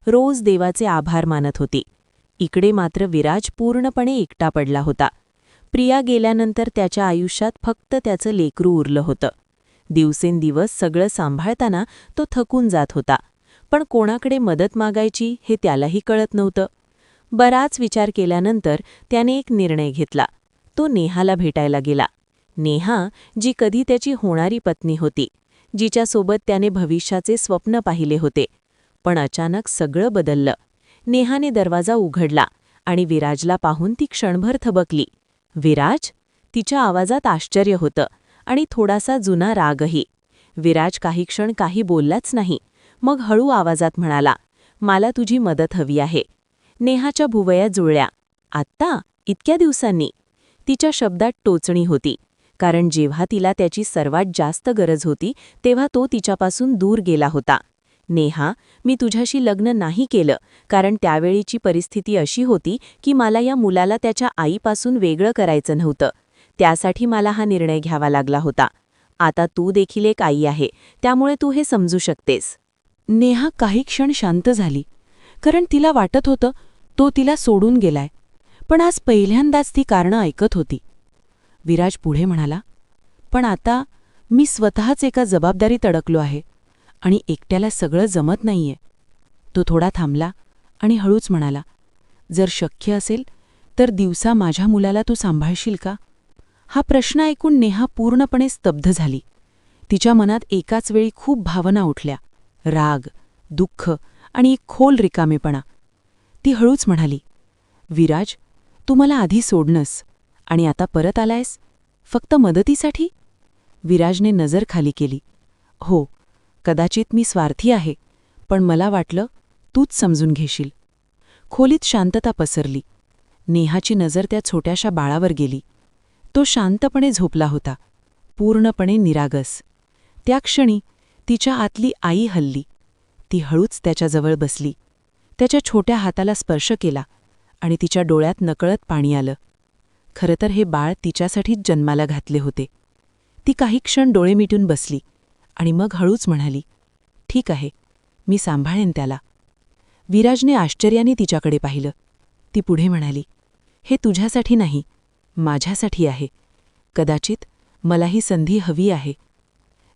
रोज देवाचे आभार मानत होती. इकडे मात्र विराज पूर्णपणे एकटा पडला होता. प्रिया गेल्यानंतर त्याच्या आयुष्यात फक्त त्याचं लेकरू उरलं होतं. दिवसेंदिवस सगळं सांभाळताना तो थकून जात होता, पण कोणाकडे मदत मागायची हे त्यालाही कळत नव्हतं. बराच विचार केल्यानंतर त्याने एक निर्णय घेतला. तो नेहाला भेटायला गेला. नेहा, जी कधी त्याची होणारी पत्नी होती, जिच्यासोबत त्याने भविष्याचे स्वप्न पाहिले होते. पण अचानक सगळं बदललं. नेहाने दरवाजा उघडला आणि विराजला पाहून ती क्षणभर थबकली. विराज? तिच्या आवाजात आश्चर्य होतं आणि थोडासा जुना रागही. विराज काही क्षण काही बोललाच नाही. मग हळू आवाजात म्हणाला, मला तुझी मदत हवी आहे. नेहाच्या भुवया जुळल्या. आत्ता? इतक्या दिवसांनी? तिच्या शब्दात टोचणी होती, कारण जेव्हा तिला त्याची सर्वात जास्त गरज होती तेव्हा तो तिच्यापासून दूर गेला होता. नेहा, मी तुझ्याशी लग्न नाही केलं कारण त्यावेळीची परिस्थिती अशी होती की मला या मुलाला त्याच्या आईपासून वेगळं करायचं नव्हतं. त्यासाठी मला हा निर्णय घ्यावा लागला होता. आता तू देखील एक आई आहे, त्यामुळे तू हे समजू शकतेस. नेहा काही क्षण शांत झाली, कारण तिला वाटत होतं तो तिला सोडून गेलाय. पण आज पहिल्यांदाच ती कारणं ऐकत होती. विराज पुढे म्हणाला, पण आता मी स्वतःच एका जबाबदारीत अडकलो आहे आणि एकट्याला सगळं जमत नाहीये. तो थोडा थांबला आणि हळूच म्हणाला, जर शक्य असेल तर दिवसा माझ्या मुलाला तू सांभाळशील का? हा प्रश्न ऐकून नेहा पूर्णपणे स्तब्ध झाली. तिच्या मनात एकाच वेळी खूप भावना उठल्या, राग, दुःख आणि एक खोल रिकामेपणा. ती हळूच म्हणाली, विराज, तू मला आधी सोडणंस आणि आता परत आलायस फक्त मदतीसाठी? विराजने नजर खाली केली. हो, कदाचित मी स्वार्थी आहे, पण मला वाटलं तूच समजून घेशील. खोलीत शांतता पसरली. नेहाची नजर त्या छोट्याशा बाळावर गेली. तो शांतपणे झोपला होता, पूर्णपणे निरागस. त्या क्षणी तिच्या आतली आई हलली. ती हळूच त्याच्याजवळ बसली, त्याच्या छोट्या हाताला स्पर्श केला आणि तिच्या डोळ्यात नकळत पाणी आलं. खरं तर हे बाळ तिच्यासाठीच जन्माला घातले होते. ती काही क्षण डोळे मिटून बसली आणि मग हळूच म्हणाली, ठीक आहे, मी सांभाळेन त्याला. विराजने आश्चर्याने तिच्याकडे पाहिलं. ती पुढे म्हणाली, हे तुझ्यासाठी नाही, माझ्यासाठी आहे. कदाचित मला ही संधी हवी आहे.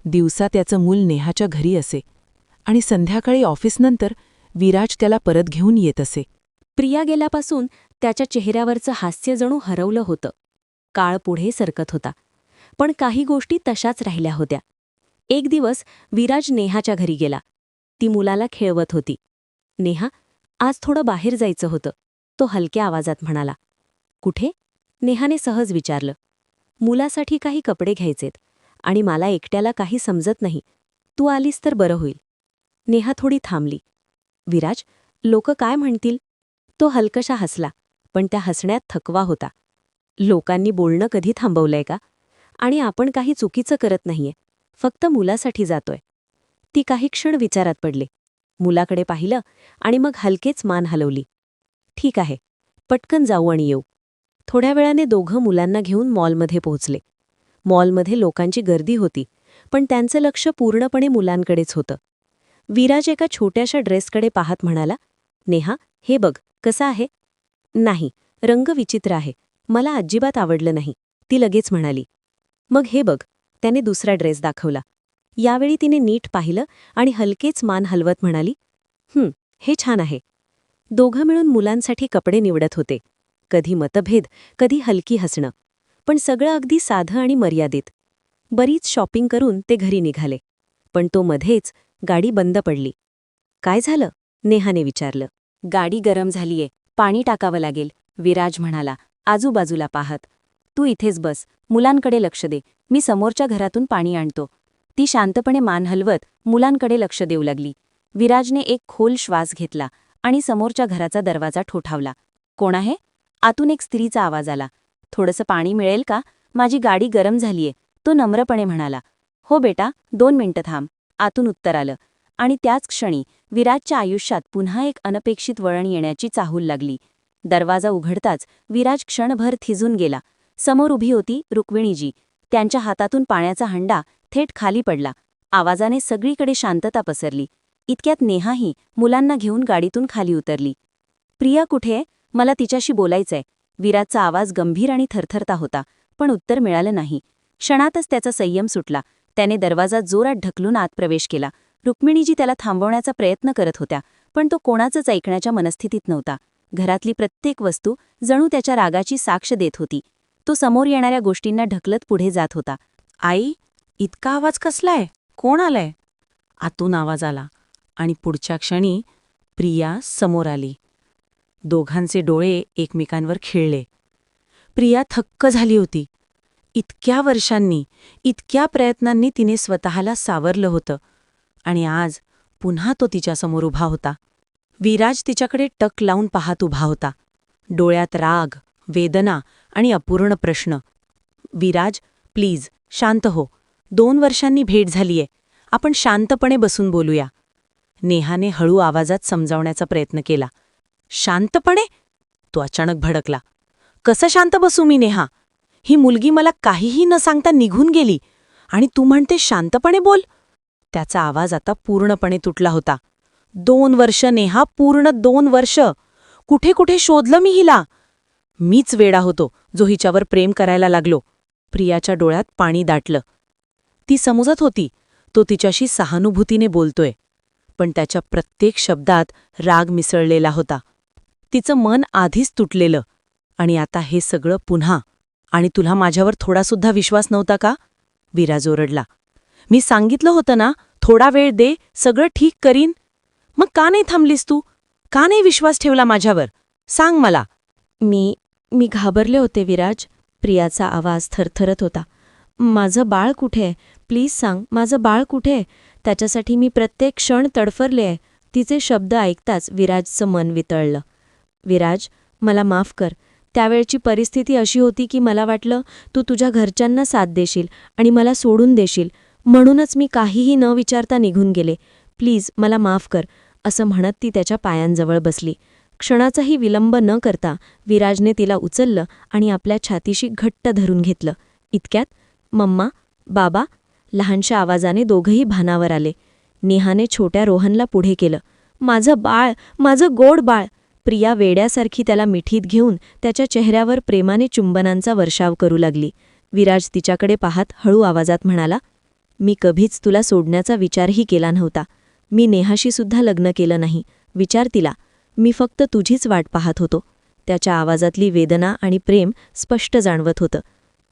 दिवसा त्याचं मूल नेहाच्या घरी असे आणि संध्याकाळी ऑफिसनंतर विराज त्याला परत घेऊन येत असे. प्रिया गेल्यापासून त्याच्या चेहऱ्यावरचं हास्य जणू हरवलं होतं. काळ पुढे सरकत होता, पण काही गोष्टी तशाच राहिल्या होत्या. एक दिवस विराज नेहाच्या घरी गेला. ती मुलाला खेळवत होती. नेहा, आज थोडं बाहेर जायचं होतं, तो हलक्या आवाजात म्हणाला. कुठे? नेहाने सहज विचारलं. मुलासाठी काही कपडे घ्यायचेत आणि मला एकट्याला काही समजत नाही. तू आलीस तर बरं होईल. नेहा थोडी थांबली. विराज, लोक काय म्हणतील? तो हलकशा हसला, पण त्या हसण्यात थकवा होता. लोकांनी बोलणं कधी थांबवलंय का? आणि आपण काही चुकीचं करत नाहीये, फक्त मुलासाठी जातोय. ती काही क्षण विचारात पडली. मुलाकडे पाहिलं आणि मग हलकेच मान हलवली. ठीक आहे, पटकन जाऊ आणि येऊ. थोड्या वेळाने दोघं मुलांना घेऊन मॉलमध्ये पोहोचले. मॉलमध्ये लोकांची गर्दी होती, पण त्यांचं लक्ष पूर्णपणे मुलांकडेच होतं. विराज एका छोट्याशा ड्रेसकडे पाहत म्हणाला, नेहा, हे बघ, कसा आहे? नाही, रंग विचित्र आहे, मला अजिबात आवडलं नाही, ती लगेच म्हणाली. मग हे बघ, त्याने दुसरा ड्रेस दाखवला. यावेळी तिने नीट पाहिलं आणि हलकेच मान हलवत म्हणाली, हे छान आहे. दोघं मिळून मुलांसाठी कपडे निवडत होते. कधी मतभेद, कधी हलकी हसणं, पण सगळं अगदी साधं आणि मर्यादित. बरीच शॉपिंग करून ते घरी निघाले, पण तो मध्येच गाडी बंद पडली. काय झालं? नेहाने विचारलं. गाडी गरम झालीये, पाणी टाकावं लागेल, विराज म्हणाला, आजूबाजूला पाहत. तू इथेच बस, मुलांकडे लक्ष दे, मी समोरच्या घरातून पाणी आणतो. ती शांतपणे मान हलवत मुलांकडे लक्ष देऊ लागली. विराजने एक खोल श्वास घेतला आणि समोरच्या घराचा दरवाजा ठोठावला. कोण आहे? आतून एक स्त्रीचा आवाज आला. थोडंसं पाणी मिळेल का? माझी गाडी गरम झालीये, तो नम्रपणे म्हणाला. हो बेटा, 2 मिनिटं थांब, आतून उत्तर आलं. आणि त्याच क्षणी विराजच्या आयुष्यात पुन्हा एक अनपेक्षित वळण येण्याची चाहूल लागली. दरवाजा उघडताच विराज क्षणभर थिजून गेला. समोर उभी होती रुक्मिणीजी. त्यांच्या हातातून पाण्याचा हंडा थेट खाली पडला. आवाजाने सगळीकडे शांतता पसरली. इतक्यात नेहाही मुलांना घेऊन गाडीतून खाली उतरली. प्रिया कुठे आहे? मला तिच्याशी बोलायचंय. विराजचा आवाज गंभीर आणि थरथरता होता, पण उत्तर मिळालं नाही. क्षणातच त्याचा संयम सुटला. त्याने दरवाजा जोरात ढकलून आत प्रवेश केला. रुक्मिणीजी त्याला थांबवण्याचा प्रयत्न करत होत्या, पण तो कोणाचंच ऐकण्याच्या मनस्थितीत नव्हता. घरातली प्रत्येक वस्तू जणू त्याच्या रागाची साक्ष देत होती. तो समोर येणाऱ्या गोष्टींना ढकलत पुढे जात होता. आई, इतका आवाज कसलाय? कोण आलंय? आतून आवाज आला आणि पुढच्या क्षणी प्रिया समोर आली. दोघांचे डोळे एकमेकांवर खिळले. प्रिया थक्क झाली होती. इतक्या वर्षांनी, इतक्या प्रयत्नांनी तिने स्वतःला सावरलं होतं आणि आज पुन्हा तो तिच्यासमोर उभा होता. विराज तिच्याकडे टक लावून पाहत उभा होता. डोळ्यात राग, वेदना आणि अपूर्ण प्रश्न. विराज, प्लीज, शांत हो. 2 वर्षांनी भेट झालीये. आपण शांतपणे बसून बोलूया. नेहाने हळू आवाजात समजावण्याचा प्रयत्न केला. शांतपणे? तो अचानक भडकला. कसं शांत बसू मी, नेहा? ही मुलगी मला काहीही न सांगता निघून गेली आणि तू म्हणते शांतपणे बोल? त्याचा आवाज आता पूर्णपणे तुटला होता. 2 वर्ष नेहा, पूर्ण 2 वर्ष. कुठे कुठे शोधलं मी हिला? मीच वेडा होतो जो हिच्यावर प्रेम करायला लागलो. प्रियाच्या डोळ्यात पाणी दाटलं. ती समजत होती तो तिच्याशी सहानुभूतीने बोलतोय, पण त्याच्या प्रत्येक शब्दात राग मिसळलेला होता. तिचं मन आधीच तुटलेलं आणि आता हे सगळं पुन्हा. आणि तुला माझ्यावर थोडासुद्धा विश्वास नव्हता का? विराज ओरडला. मी सांगितलं होतं ना, थोडा वेळ दे, सगळं ठीक करीन. मग का नाही थांबलीस तू? का नाही विश्वास ठेवला माझ्यावर? सांग मला. मी घाबरले होते विराज. प्रियाचा आवाज थरथरत होता. माझं बाळ कुठे आहे? प्लीज सांग, माझं बाळ कुठे आहे? त्याच्यासाठी मी प्रत्येक क्षण तडफरले आहे. तिचे शब्द ऐकताच विराजचं मन वितळलं. विराज, मला माफ कर. त्यावेळची परिस्थिती अशी होती की मला वाटलं तू तुझ्या घरच्यांना साथ देशील आणि मला सोडून देशील, म्हणूनच मी काहीही न विचारता निघून गेले. प्लीज मला माफ कर, असं म्हणत ती त्याच्या पायांजवळ बसली. क्षणाचाही विलंब न करता विराजने तिला उचललं आणि आपल्या छातीशी घट्ट धरून घेतलं. इतक्यात मम्मा, बाबा लहानशा आवाजाने दोघंही भानावर आले. नेहाने छोट्या रोहनला पुढे केलं. माझं बाळ, माझं गोड बाळ. प्रिया वेड्यासारखी त्याला मिठीत घेऊन त्याच्या चेहऱ्यावर प्रेमाने चुंबनांचा वर्षाव करू लागली. विराज तिच्याकडे पाहत हळू आवाजात म्हणाला, मी कधीच तुला सोडण्याचा विचारही केला नव्हता. मी नेहाशी सुद्धा लग्न केलं नाही. विचार तिला, मी फक्त तुझीच वाट पाहत होतो. त्याच्या आवाजातली वेदना आणि प्रेम स्पष्ट जाणवत होतं.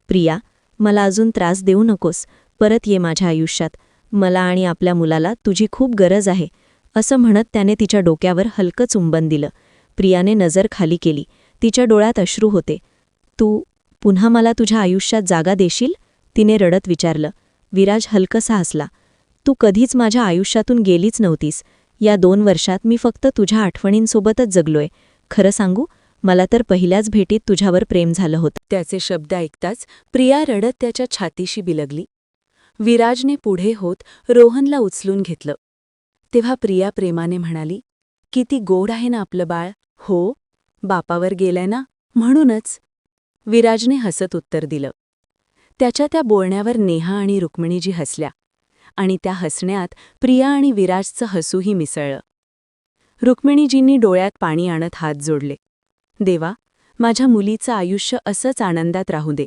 प्रिया, मला अजून त्रास देऊ नकोस. परत ये माझ्या आयुष्यात. मला आणि आपल्या मुलाला तुझी खूप गरज आहे, असं म्हणत त्याने तिच्या डोक्यावर हलकं चुंबन दिलं. प्रियाने नजर खाली केली. तिच्या डोळ्यात अश्रू होते. तू पुन्हा मला तुझ्या आयुष्यात जागा देशील? तिने रडत विचारलं. विराज हलकसा हसला. तू कधीच माझ्या आयुष्यातून गेलीच नव्हतीस. या 2 वर्षात मी फक्त तुझ्या आठवणींसोबतच जगलोय. खरं सांगू, मला तर पहिल्याच भेटीत तुझ्यावर प्रेम झालं होतं. त्याचे शब्द ऐकताच प्रिया रडत त्याच्या छातीशी बिलगली. विराजने पुढे होत रोहनला उचलून घेतलं. तेव्हा प्रिया प्रेमाने म्हणाली, किती गोड आहे ना आपलं बाळ. हो, बापावर गेलंय ना, म्हणूनच. विराजने हसत उत्तर दिलं. त्याच्या त्या बोलण्यावर नेहा आणि रुक्मिणीजी हसल्या आणि त्या हसण्यात प्रिया आणि विराजचं हसूही मिसळलं. रुक्मिणीजींनी डोळ्यात पाणी आणत हात जोडले. देवा, माझ्या मुलीचं आयुष्य असंच आनंदात राहू दे.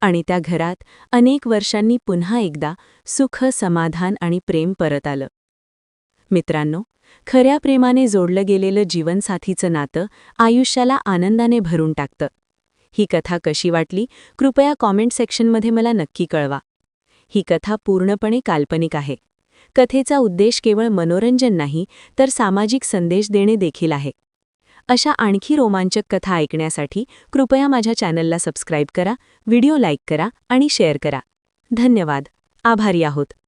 आणि त्या घरात अनेक वर्षांनी पुन्हा एकदा सुख, समाधान आणि प्रेम परत आलं. मित्रांनो, खऱ्या प्रेमाने जोडलं गेलेलं जीवनसाथीचं नातं आयुष्याला आनंदाने भरून टाकतं. ही कथा कशी वाटली कृपया कॉमेंट सेक्शनमध्ये मला नक्की कळवा. ही कथा पूर्णपणे काल्पनिक आहे. कथेचा उद्देश केवळ मनोरंजन नाही तर सामाजिक संदेश देणे देखील आहे. अशा आणखी रोमांचक कथा ऐकण्यासाठी कृपया माझ्या चॅनलला सबस्क्राईब करा, व्हिडिओ लाईक करा आणि शेअर करा. धन्यवाद. आभारी आहोत.